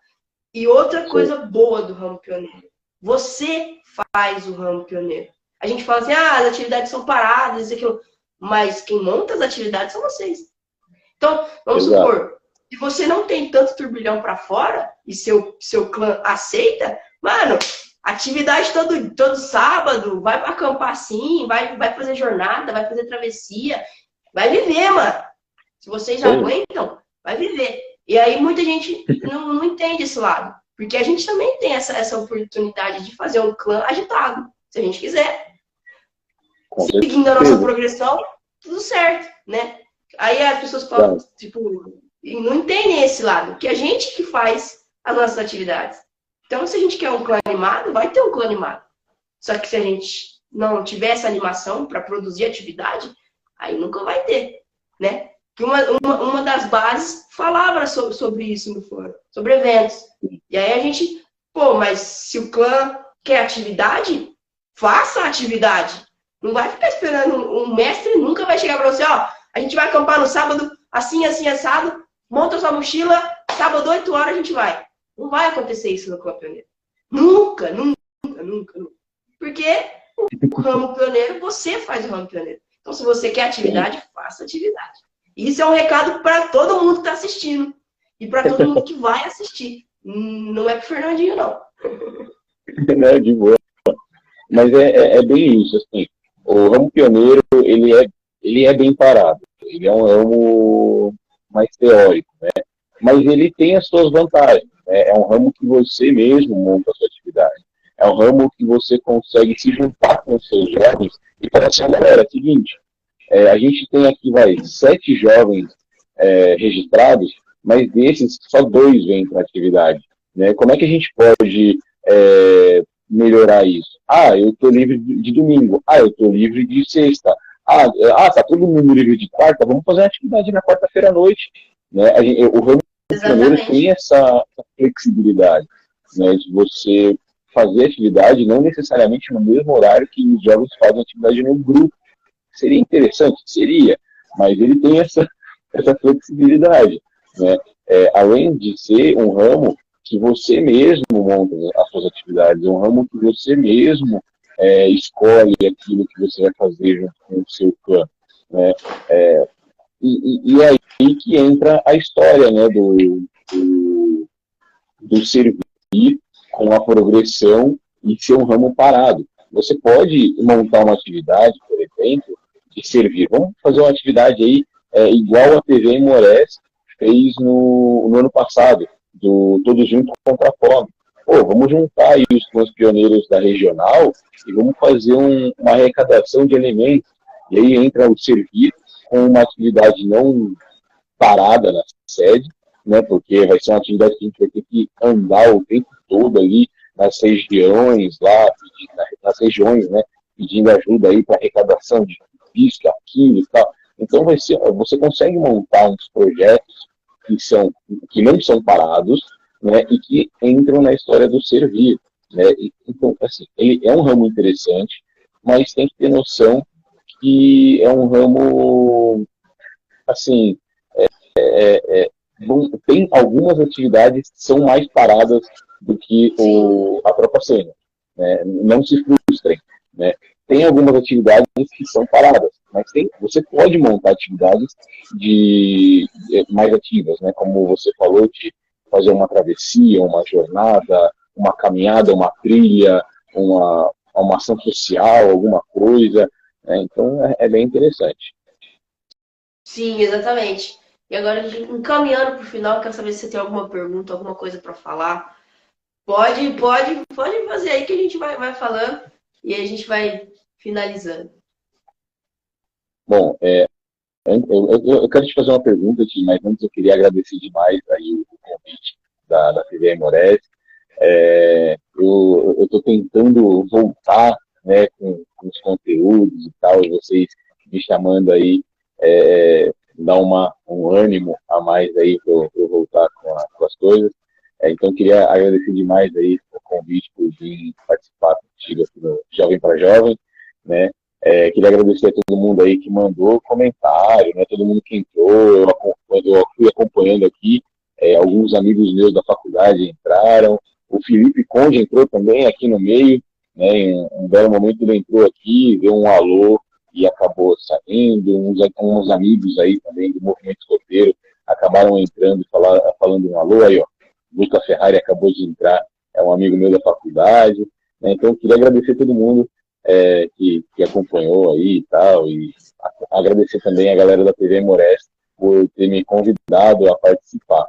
E outra coisa boa do ramo pioneiro. Você faz o ramo pioneiro. A gente fala assim, as atividades são paradas, aquilo. Mas quem monta as atividades são vocês. Então, vamos supor, se você não tem tanto turbilhão para fora e seu clã aceita, mano, atividade todo sábado, vai acampar assim, vai fazer jornada, vai fazer travessia, vai viver, mano. Se vocês aguentam, vai viver. E aí muita gente não entende esse lado. Porque a gente também tem essa oportunidade de fazer um clã agitado, se a gente quiser. Seguindo a nossa progressão, tudo certo, né? Aí as pessoas falam, tipo, não entendem esse lado, que a gente que faz as nossas atividades. Então, se a gente quer um clã animado, vai ter um clã animado. Só que se a gente não tiver essa animação para produzir atividade, aí nunca vai ter, né? Que uma das bases falava sobre isso no fórum, sobre eventos. E aí a gente, mas se o clã quer atividade, faça a atividade. Não vai ficar esperando, um mestre nunca vai chegar para você, a gente vai acampar no sábado, assim, assado, monta sua mochila, sábado, 8 horas a gente vai. Não vai acontecer isso no clã pioneiro. Nunca. Porque o ramo pioneiro, você faz o ramo pioneiro. Então, se você quer atividade, faça atividade. Isso é um recado para todo mundo que está assistindo. E para todo mundo que vai assistir. Não é pro Fernandinho, não. Não, de boa. Mas é bem isso, assim. O ramo pioneiro, ele é bem parado. Ele é um ramo mais teórico, né? Mas ele tem as suas vantagens. Né? É um ramo que você mesmo monta a sua atividade. É um ramo que você consegue se juntar com os seus jovens e falar assim, galera, é o seguinte, a gente tem aqui, 7 jovens registrados, mas desses, só 2 vêm para a atividade. Né? Como é que a gente pode melhorar isso? Eu estou livre de domingo. Eu estou livre de sexta. Tá todo mundo livre de quarta, vamos fazer uma atividade na quarta-feira à noite. Né? O ramo pioneiro tem essa flexibilidade, né, de você fazer atividade não necessariamente no mesmo horário que os jovens fazem atividade no grupo. Seria interessante? Seria, mas ele tem essa flexibilidade. Né? Além de ser um ramo que você mesmo monta as suas atividades, é um ramo que você mesmo escolhe aquilo que você vai fazer junto com o seu clã. Né? E é aí que entra a história, né, do servir com a progressão e ser um ramo parado. Você pode montar uma atividade, por exemplo, de servir. Vamos fazer uma atividade aí igual a TV Morés fez no ano passado, do Todos Juntos contra a Fome. Vamos juntar aí os clãs pioneiros da regional e vamos fazer uma arrecadação de alimentos. E aí entra o servir com uma atividade não parada na sede, né, porque vai ser uma atividade que a gente vai ter que andar o tempo todo ali nas regiões lá, né, pedindo ajuda aí para arrecadação de isso, aquilo e tal. Então você consegue montar uns projetos que não são parados, né, e que entram na história do servir. Né? Então, assim, ele é um ramo interessante, mas tem que ter noção que é um ramo, assim, tem algumas atividades que são mais paradas do que a própria cena. né? Não se frustrem, né? Tem algumas atividades que são paradas, mas você pode montar atividades mais ativas, né? Como você falou, de fazer uma travessia, uma jornada, uma caminhada, uma trilha, uma ação social, alguma coisa, né? Então é bem interessante. Sim, exatamente. E agora, encaminhando para o final, quero saber se você tem alguma pergunta, alguma coisa para falar. Pode fazer aí que a gente vai falando e aí a gente vai finalizando. Bom, eu quero te fazer uma pergunta, mas antes eu queria agradecer demais aí o convite da TV Aimorés. Eu estou tentando voltar, né, com os conteúdos e tal, e vocês me chamando aí, dar um ânimo a mais aí para eu voltar com as coisas. Então, queria agradecer demais aí o convite por vir participar contigo aqui no Jovem para Jovem, né? Queria agradecer a todo mundo aí que mandou comentário, né? Todo mundo que entrou, eu fui acompanhando aqui, alguns amigos meus da faculdade entraram, o Felipe Conde entrou também aqui no meio, né? Em um belo momento ele entrou aqui, deu um alô e acabou saindo, uns amigos aí também do movimento escoteiro acabaram entrando e falando um alô aí, ó. Luca Ferrari acabou de entrar, é um amigo meu da faculdade, né? Então eu queria agradecer a todo mundo que acompanhou aí e tal, e agradecer também a galera da TV Aimorés por ter me convidado a participar.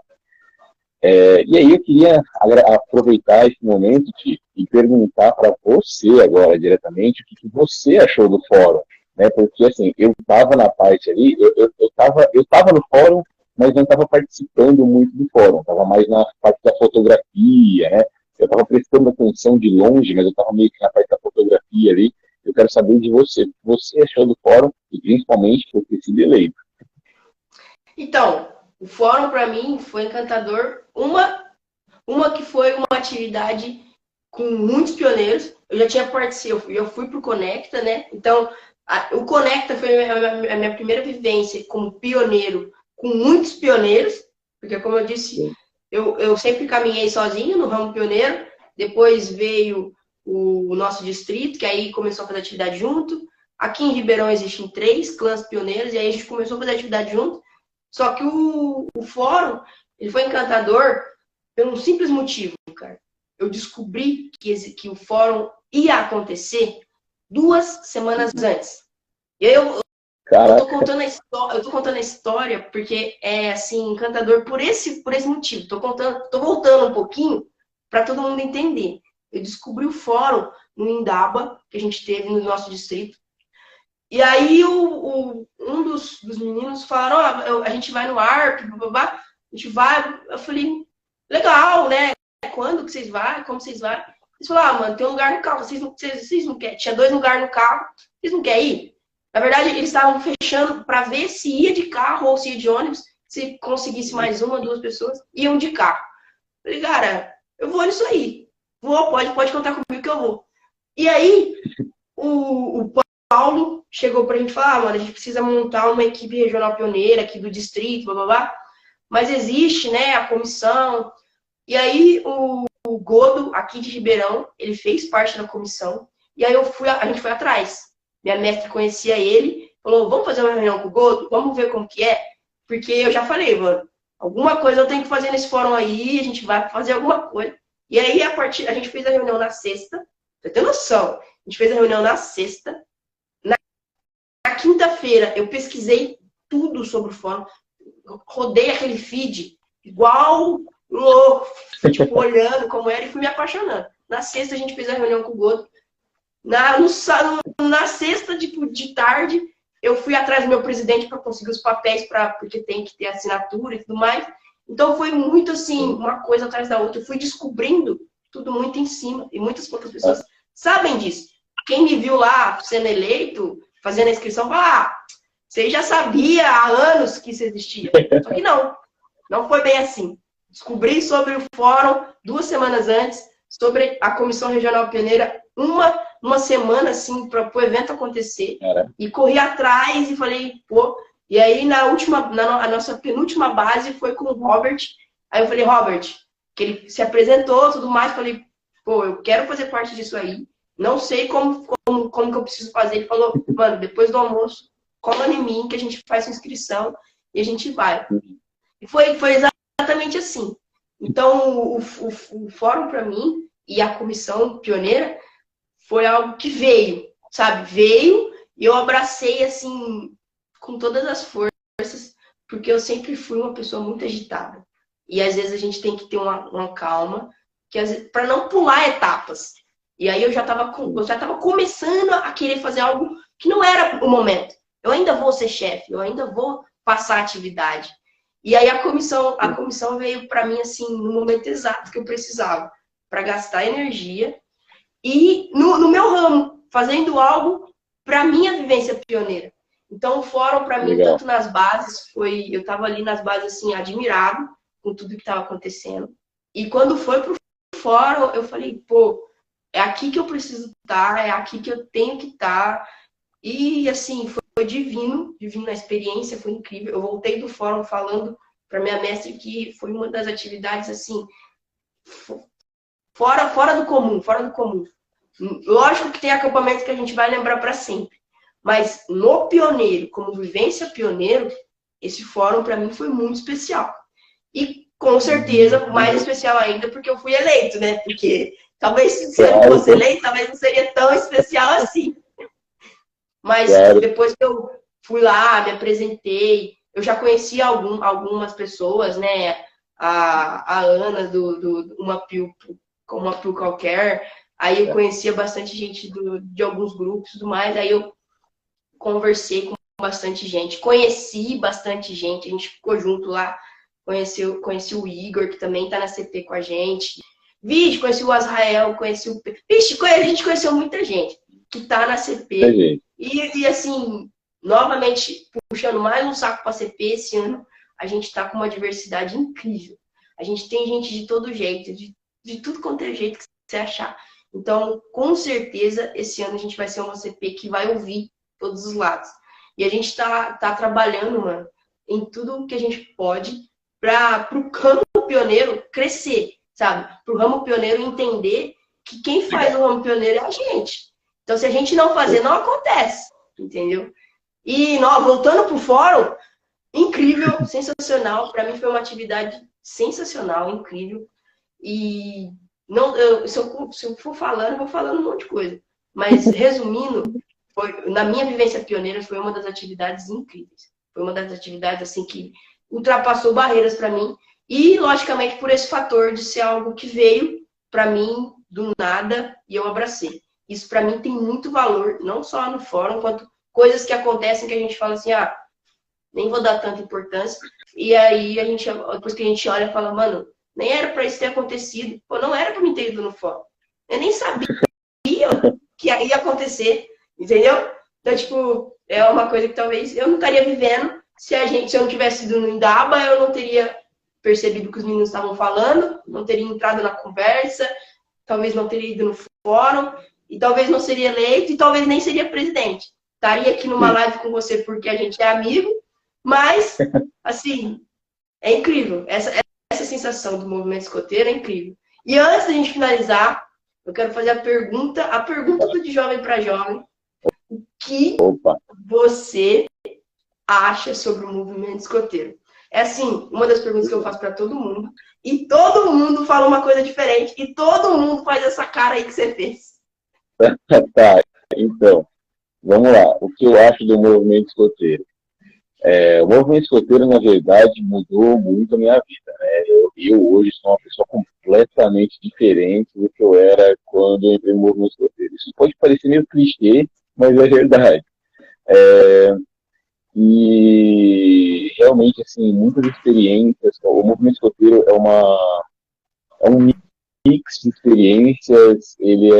E aí eu queria aproveitar esse momento e perguntar para você agora diretamente o que você achou do fórum, né? Porque assim, eu estava na parte ali, eu tava no fórum, mas não estava participando muito do fórum, estava mais na parte da fotografia, né? Eu estava prestando atenção de longe, mas eu estava meio que na parte da fotografia ali. Eu quero saber de você, o que você achou do fórum, e principalmente por ter sido eleito. Então, o fórum para mim foi encantador. Uma que foi uma atividade com muitos pioneiros. Eu já tinha participado, eu fui para o Conecta, né? Então, o Conecta foi a minha primeira vivência como pioneiro, com muitos pioneiros, porque, como eu disse, eu sempre caminhei sozinho no ramo pioneiro. Depois veio o nosso distrito, que aí começou a fazer atividade junto. Aqui em Ribeirão existem 3 clãs pioneiros, e aí a gente começou a fazer atividade junto. Só que o fórum, ele foi encantador por um simples motivo, cara. Eu descobri que o fórum ia acontecer 2 semanas antes. E aí eu tô contando a história porque é assim encantador por esse motivo. Tô voltando um pouquinho para todo mundo entender. Eu descobri o fórum no Indaba que a gente teve no nosso distrito. E aí um dos meninos falaram, a gente vai no ARP, a gente vai. Eu falei, legal, né? Quando que vocês vão? Como vocês vão? Eles falaram, mano, tem um lugar no carro, vocês não querem? Tinha 2 lugares no carro, vocês não querem ir? Na verdade, eles estavam fechando para ver se ia de carro ou se ia de ônibus, se conseguisse mais 1 ou 2 pessoas, iam de carro. Eu falei, cara, eu vou nisso aí. Pode contar comigo que eu vou. E aí, o Paulo chegou pra gente falar, mano, a gente precisa montar uma equipe regional pioneira aqui do distrito, blá, blá, blá. Mas existe, né, a comissão. E aí o Godo, aqui de Ribeirão, ele fez parte da comissão. E aí a gente foi atrás. Minha mestre conhecia ele, falou, vamos fazer uma reunião com o Godo? Vamos ver como que é? Porque eu já falei, mano, alguma coisa eu tenho que fazer nesse fórum aí, a gente vai fazer alguma coisa. E aí a gente fez a reunião na sexta. Você tem noção? A gente fez a reunião na sexta. Na quinta-feira, eu pesquisei tudo sobre o fórum, rodei aquele feed, igual louco, tipo, olhando como era e fui me apaixonando. Na sexta, a gente fez a reunião com o Godo. Na sexta, tipo, de tarde, eu fui atrás do meu presidente para conseguir os papéis, porque tem que ter assinatura e tudo mais. Então, foi muito assim, uma coisa atrás da outra. Eu fui descobrindo tudo muito em cima, e muitas poucas pessoas sabem disso. Quem me viu lá sendo eleito, fazendo a inscrição, fala, você já sabia há anos que isso existia. Só que não foi bem assim. Descobri sobre o fórum 2 semanas antes, sobre a Comissão Regional Pioneira, uma semana, assim, para o evento acontecer. E corri atrás e falei, pô. E aí, a nossa penúltima base foi com o Robert. Aí eu falei, Robert, que ele se apresentou, tudo mais, falei, pô, eu quero fazer parte disso aí, não sei como que eu preciso fazer. Ele falou, mano, depois do almoço, cola em mim que a gente faz a inscrição e a gente vai. E foi exatamente assim. Então, o fórum para mim e a comissão pioneira foi algo que veio, sabe? Veio e eu abracei, assim, com todas as forças, porque eu sempre fui uma pessoa muito agitada. E às vezes a gente tem que ter uma calma, para não pular etapas. E aí eu já estava começando a querer fazer algo que não era o momento. Eu ainda vou ser chefe, eu ainda vou passar atividade. E aí a comissão veio para mim assim no momento exato que eu precisava, para gastar energia e no meu ramo, fazendo algo para minha vivência pioneira. Então o fórum para mim, tanto nas bases, eu estava ali nas bases assim admirado com tudo que estava acontecendo. E quando foi pro fórum, eu falei, pô, é aqui que eu preciso estar, é aqui que eu tenho que estar. E assim, foi divino a experiência, foi incrível. Eu voltei do fórum falando para minha mestre que foi uma das atividades assim fora do comum. Lógico que tem acampamentos que a gente vai lembrar para sempre, mas no pioneiro, como vivência pioneiro, esse fórum para mim foi muito especial. E com certeza mais especial ainda porque eu fui eleito, né? Porque talvez se eu não fosse eleito, talvez não seria tão especial assim. Mas depois que eu fui lá, me apresentei, eu já conheci algumas pessoas, né? A Ana, uma PIL qualquer. Aí eu conhecia bastante gente de alguns grupos e tudo mais. Aí eu conversei com bastante gente. Conheci bastante gente. A gente ficou junto lá. Conheci o Igor, que também tá na CP com a gente. Conheci o Azrael, conheci o... a gente conheceu muita gente que tá na CP. E assim, novamente, puxando mais um saco pra CP, esse ano a gente tá com uma diversidade incrível. A gente tem gente de todo jeito, de tudo quanto é jeito que você achar. Então, com certeza, esse ano a gente vai ser uma CP que vai ouvir todos os lados. E a gente tá trabalhando, mano, em tudo que a gente pode para o ramo pioneiro crescer, sabe? Para o ramo pioneiro entender que quem faz o ramo pioneiro é a gente. Então, se a gente não fazer, não acontece, entendeu? E voltando para o fórum, incrível, sensacional. Para mim foi uma atividade sensacional, incrível. E se eu for falando, eu vou falando um monte de coisa. Mas, resumindo, na minha vivência pioneira, foi uma das atividades incríveis. Foi uma das atividades assim que ultrapassou barreiras para mim. E, logicamente, por esse fator de ser algo que veio para mim do nada e eu abracei. Isso, para mim, tem muito valor, não só no fórum, quanto coisas que acontecem que a gente fala assim, nem vou dar tanta importância. E aí, depois que a gente olha, fala, mano, nem era para isso ter acontecido. Pô, não era para mim ter ido no fórum. Eu nem sabia que ia acontecer, entendeu? Então, tipo, é uma coisa que talvez eu não estaria vivendo se eu não tivesse ido no Indaba, eu não teria percebido o que os meninos estavam falando, não teria entrado na conversa, talvez não teria ido no fórum, e talvez não seria eleito, e talvez nem seria presidente. Estaria aqui numa live com você porque a gente é amigo, mas, assim, é incrível. Essa sensação do movimento escoteiro é incrível. E antes da gente finalizar, eu quero fazer a pergunta do de jovem para jovem. O que você acha sobre o movimento escoteiro? É assim, uma das perguntas que eu faço para todo mundo. E todo mundo fala uma coisa diferente. E todo mundo faz essa cara aí que você fez. Tá, então, vamos lá. O que eu acho do movimento escoteiro? O movimento escoteiro, na verdade, mudou muito a minha vida, né? Eu hoje sou uma pessoa completamente diferente do que eu era quando eu entrei no movimento escoteiro. Isso pode parecer meio clichê, mas é verdade. E realmente, assim, muitas experiências. O movimento escoteiro é um mix de experiências. Ele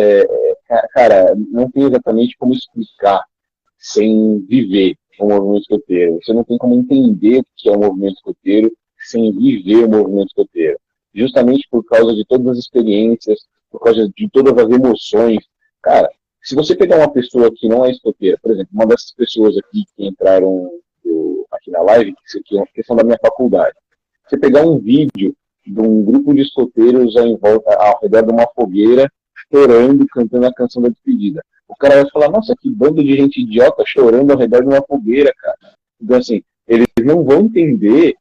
cara, não tem exatamente como explicar sem viver o movimento escoteiro. Você não tem como entender o que é o movimento escoteiro sem viver o movimento escoteiro. Justamente por causa de todas as experiências, por causa de todas as emoções. Cara, se você pegar uma pessoa que não é escoteira, por exemplo, uma dessas pessoas aqui que entraram aqui na live, que isso aqui é uma questão da minha faculdade. Você pegar um vídeo de um grupo de escoteiros ao redor de uma fogueira, chorando, cantando a canção da despedida. O cara vai falar, nossa, que bando de gente idiota chorando ao redor de uma fogueira, cara. Então, assim, eles não vão entender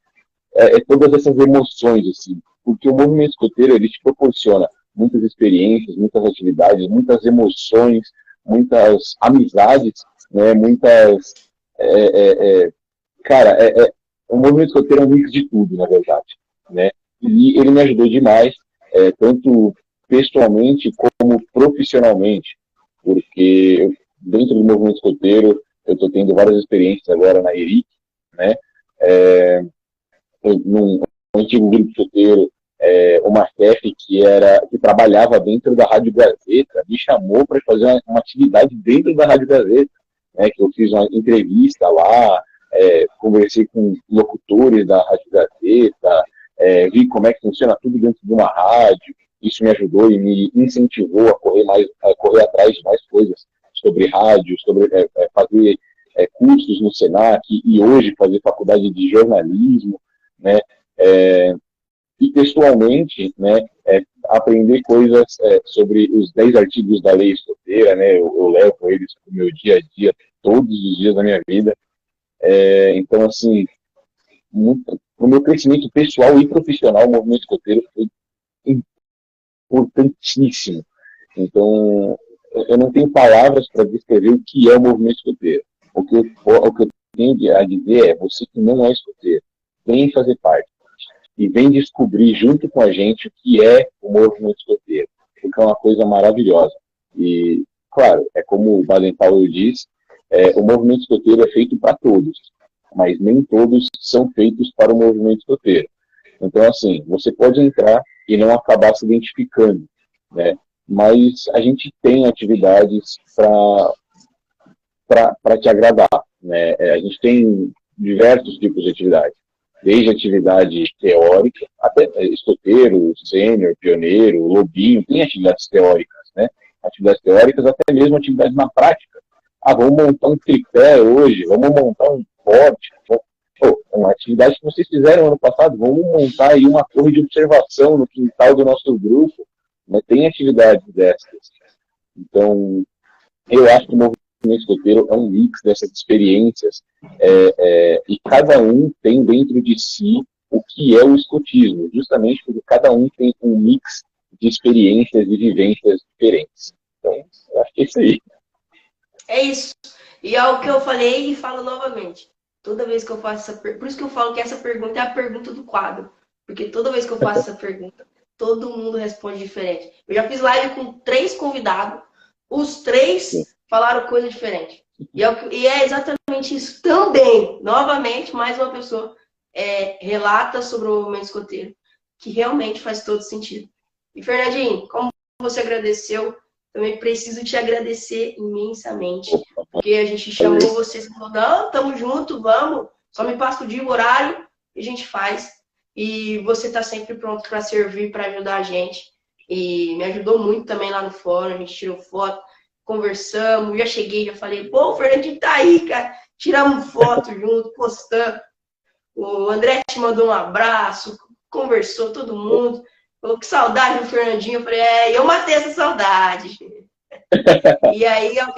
todas essas emoções, assim, porque o movimento escoteiro, ele te proporciona muitas experiências, muitas atividades, muitas emoções, muitas amizades, né, muitas... cara, o movimento escoteiro é um mix de tudo, na verdade, né? E ele me ajudou demais, tanto pessoalmente como profissionalmente, porque dentro do movimento escoteiro eu estou tendo várias experiências agora na ERIC, né? Num antigo grupo escoteiro, uma chefe que trabalhava dentro da Rádio Gazeta me chamou para fazer uma atividade dentro da Rádio Gazeta, né? Que eu fiz uma entrevista lá, conversei com locutores da Rádio Gazeta, vi como é que funciona tudo dentro de uma rádio. Isso me ajudou e me incentivou a correr atrás de mais coisas sobre rádio, sobre fazer cursos no Senac e hoje fazer faculdade de jornalismo, né? E pessoalmente, né, aprender coisas sobre os 10 artigos da lei escoteira, né? Eu levo eles para o meu dia a dia, todos os dias da minha vida. Então, assim, para o meu crescimento pessoal e profissional, o movimento escoteiro foi importantíssimo. Então, eu não tenho palavras para descrever o que é o movimento escoteiro. O que eu tenho a dizer é, você que não é escoteiro, vem fazer parte. E vem descobrir junto com a gente o que é o movimento escoteiro. Porque é uma coisa maravilhosa. E, claro, como o Baden-Powell diz, o movimento escoteiro é feito para todos, mas nem todos são feitos para o movimento escoteiro. Então, assim, você pode entrar e não acabar se identificando, né? Mas a gente tem atividades para te agradar, né? A gente tem diversos tipos de atividades, desde atividade teórica, até escoteiro, sênior, pioneiro, lobinho, tem atividades teóricas, né? Atividades teóricas, até mesmo atividades na prática. Vamos montar um tripé hoje, vamos montar um pote, uma atividade que vocês fizeram ano passado, vamos montar aí uma torre de observação no quintal do nosso grupo, né? Tem atividades dessas. Então, eu acho que o movimento escoteiro é um mix dessas experiências, e cada um tem dentro de si o que é o escotismo, justamente porque cada um tem um mix de experiências e vivências diferentes. Então, eu acho que é isso aí. É isso. E é o que eu falei e falo novamente. Toda vez que eu faço essa pergunta, por isso que eu falo que essa pergunta é a pergunta do quadro. Porque toda vez que eu faço essa pergunta, todo mundo responde diferente. Eu já fiz live com 3 convidados, os 3 falaram coisa diferente. E é exatamente isso também. Novamente, mais uma pessoa relata sobre o movimento escoteiro, que realmente faz todo sentido. E, Fernandinho, como você agradeceu, também preciso te agradecer imensamente, porque a gente chamou você, você falou, não, tamo junto, vamos, só me passa o dia e o horário, e a gente faz. E você tá sempre pronto para servir, para ajudar a gente. E me ajudou muito também lá no fórum, a gente tirou foto, conversamos, já cheguei, já falei, pô, o Fernandinho tá aí, cara, tiramos foto junto, postamos. O André te mandou um abraço, conversou todo mundo. Falou que saudade do Fernandinho. Eu falei, eu matei essa saudade. E aí a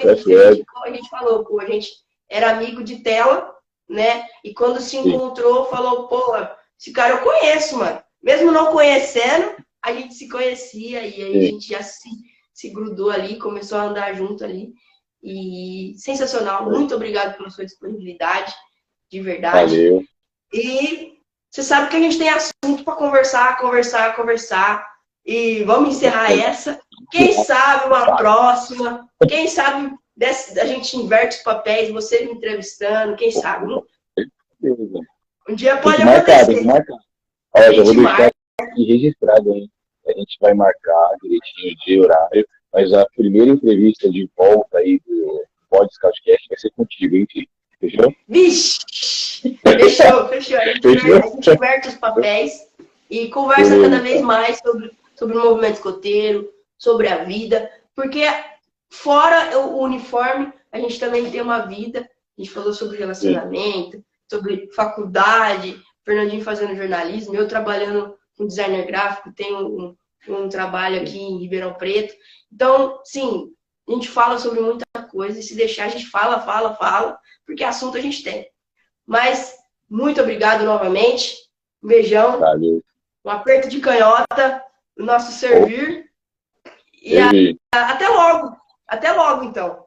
gente falou, pô, a gente era amigo de tela, né? E quando se encontrou, falou, pô, esse cara eu conheço, mano. Mesmo não conhecendo, a gente se conhecia e aí a gente já se grudou ali, começou a andar junto ali. E sensacional. Muito obrigado pela sua disponibilidade, de verdade. Valeu. E você sabe que a gente tem assunto para conversar. E vamos encerrar essa. Quem sabe uma próxima. Quem sabe a gente inverte os papéis, você me entrevistando. Quem sabe? Um dia pode acontecer. Olha, eu vou deixar aqui registrado, hein? A gente vai marcar direitinho o dia e horário. Mas a primeira entrevista de volta aí do Podcast vai ser contigo, hein, filho? Fechou? Vixe! Fechou. A gente inverte os papéis e conversa cada vez mais sobre o movimento escoteiro, sobre a vida, porque fora o uniforme, a gente também tem uma vida. A gente falou sobre relacionamento, sobre faculdade, Fernandinho fazendo jornalismo, eu trabalhando um designer gráfico, tenho um trabalho aqui em Ribeirão Preto. Então, sim, a gente fala sobre muita coisa, e se deixar, a gente fala, porque assunto a gente tem. Mas, muito obrigado novamente. Um beijão. Valeu. Um aperto de canhota, o nosso servir. E até logo. Até logo, então.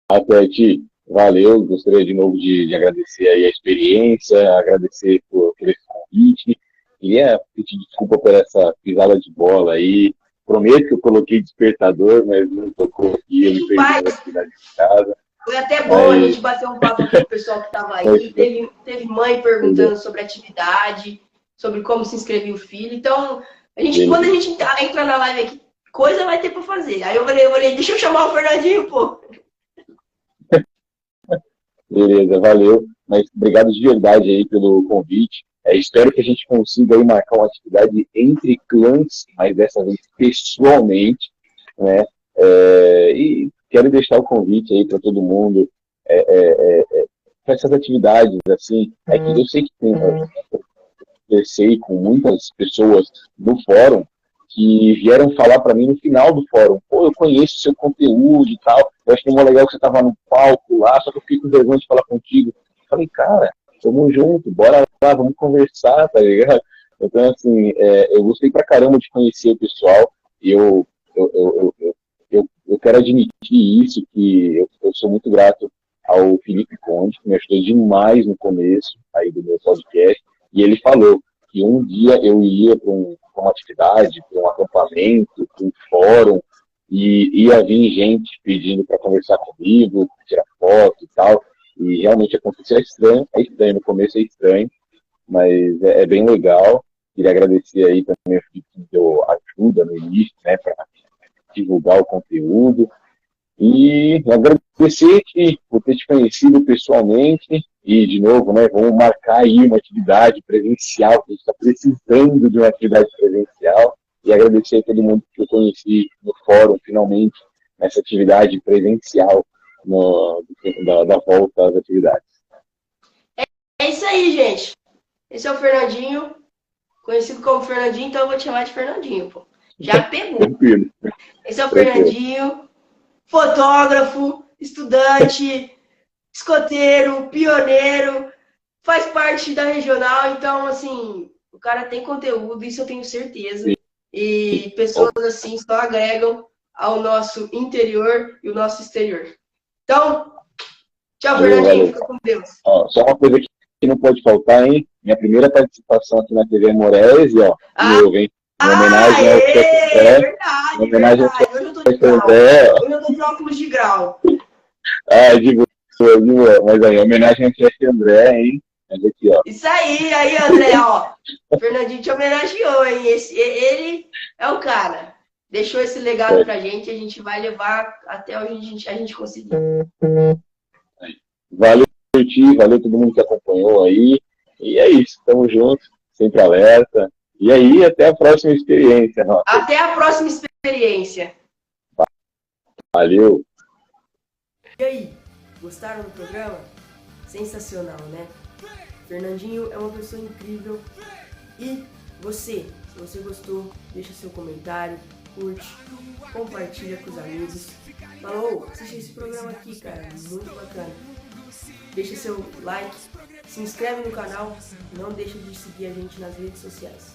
Até, Ti. Valeu. Gostaria de novo de agradecer aí a experiência, agradecer por esse convite. Queria pedir desculpa por essa pisada de bola aí. Prometo que eu coloquei despertador, mas não tocou aqui. Eu me perdi na atividade de casa. Foi até bom a gente bater um papo aqui com o pessoal que estava aí. Teve mãe perguntando sobre atividade, sobre como se inscrevia o filho. Então, quando a gente entra na live aqui, coisa vai ter para fazer. Aí eu falei, deixa eu chamar o Fernandinho, pô. Beleza, valeu. Mas obrigado de verdade aí pelo convite. Espero que a gente consiga aí marcar uma atividade entre clãs, mas dessa vez pessoalmente, né? E quero deixar o convite aí para todo mundo para essas atividades, assim. É que eu sei que conversei com muitas pessoas no fórum que vieram falar para mim no final do fórum, pô, eu conheço seu conteúdo e tal, eu achei muito legal que você estava no palco lá, só que eu fiquei com vergonha de falar contigo. Eu falei, cara, tamo junto, bora lá, vamos conversar, tá ligado? Então, assim, eu gostei pra caramba de conhecer o pessoal, e eu quero admitir isso, que eu sou muito grato ao Felipe Conde, que me ajudou demais no começo aí do meu podcast, e ele falou que um dia eu ia para uma atividade, para um acampamento, para um fórum, e ia vir gente pedindo para conversar comigo, tirar foto e tal, e realmente aconteceu. É estranho, no começo é estranho, mas é bem legal. Queria agradecer aí também o Felipe que deu ajuda no início, né, para divulgar o conteúdo. E agradecer por ter te conhecido pessoalmente. E, de novo, né, vamos marcar aí uma atividade presencial, que a gente está precisando de uma atividade presencial. E agradecer a todo mundo que eu conheci no fórum, finalmente, nessa atividade presencial da volta às atividades. É isso aí, gente. Esse é o Fernandinho, conhecido como Fernandinho, então eu vou te chamar de Fernandinho, pô. Já pegou. Tranquilo. Esse é o Fernandinho, fotógrafo, estudante, escoteiro, pioneiro, faz parte da regional, então, assim, o cara tem conteúdo, isso eu tenho certeza. E pessoas assim só agregam ao nosso interior e o nosso exterior. Então, tchau, Fernandinho, fica com Deus. Ó, só uma coisa que não pode faltar, hein? Minha primeira participação aqui na TV Morese, ó, hein? Em homenagem ao André. Verdade. Hoje eu tô de grau. Hoje eu tô de óculos de grau. Mas aí, homenagem ao chefe André, hein? Aqui, ó. Isso aí, André, ó. O Fernandinho te homenageou, hein? Ele é o cara. Deixou esse legado pra gente e a gente vai levar até onde a gente conseguir. Valeu, Ti, valeu todo mundo que acompanhou aí. E é isso, tamo junto, sempre alerta. E aí, até a próxima experiência. Nossa. Até a próxima experiência. Valeu. E aí, gostaram do programa? Sensacional, né? Fernandinho é uma pessoa incrível. E você, se você gostou, deixa seu comentário, curte, compartilha com os amigos. Falou, assiste esse programa aqui, cara, muito bacana. Deixa seu like, se inscreve no canal e não deixa de seguir a gente nas redes sociais.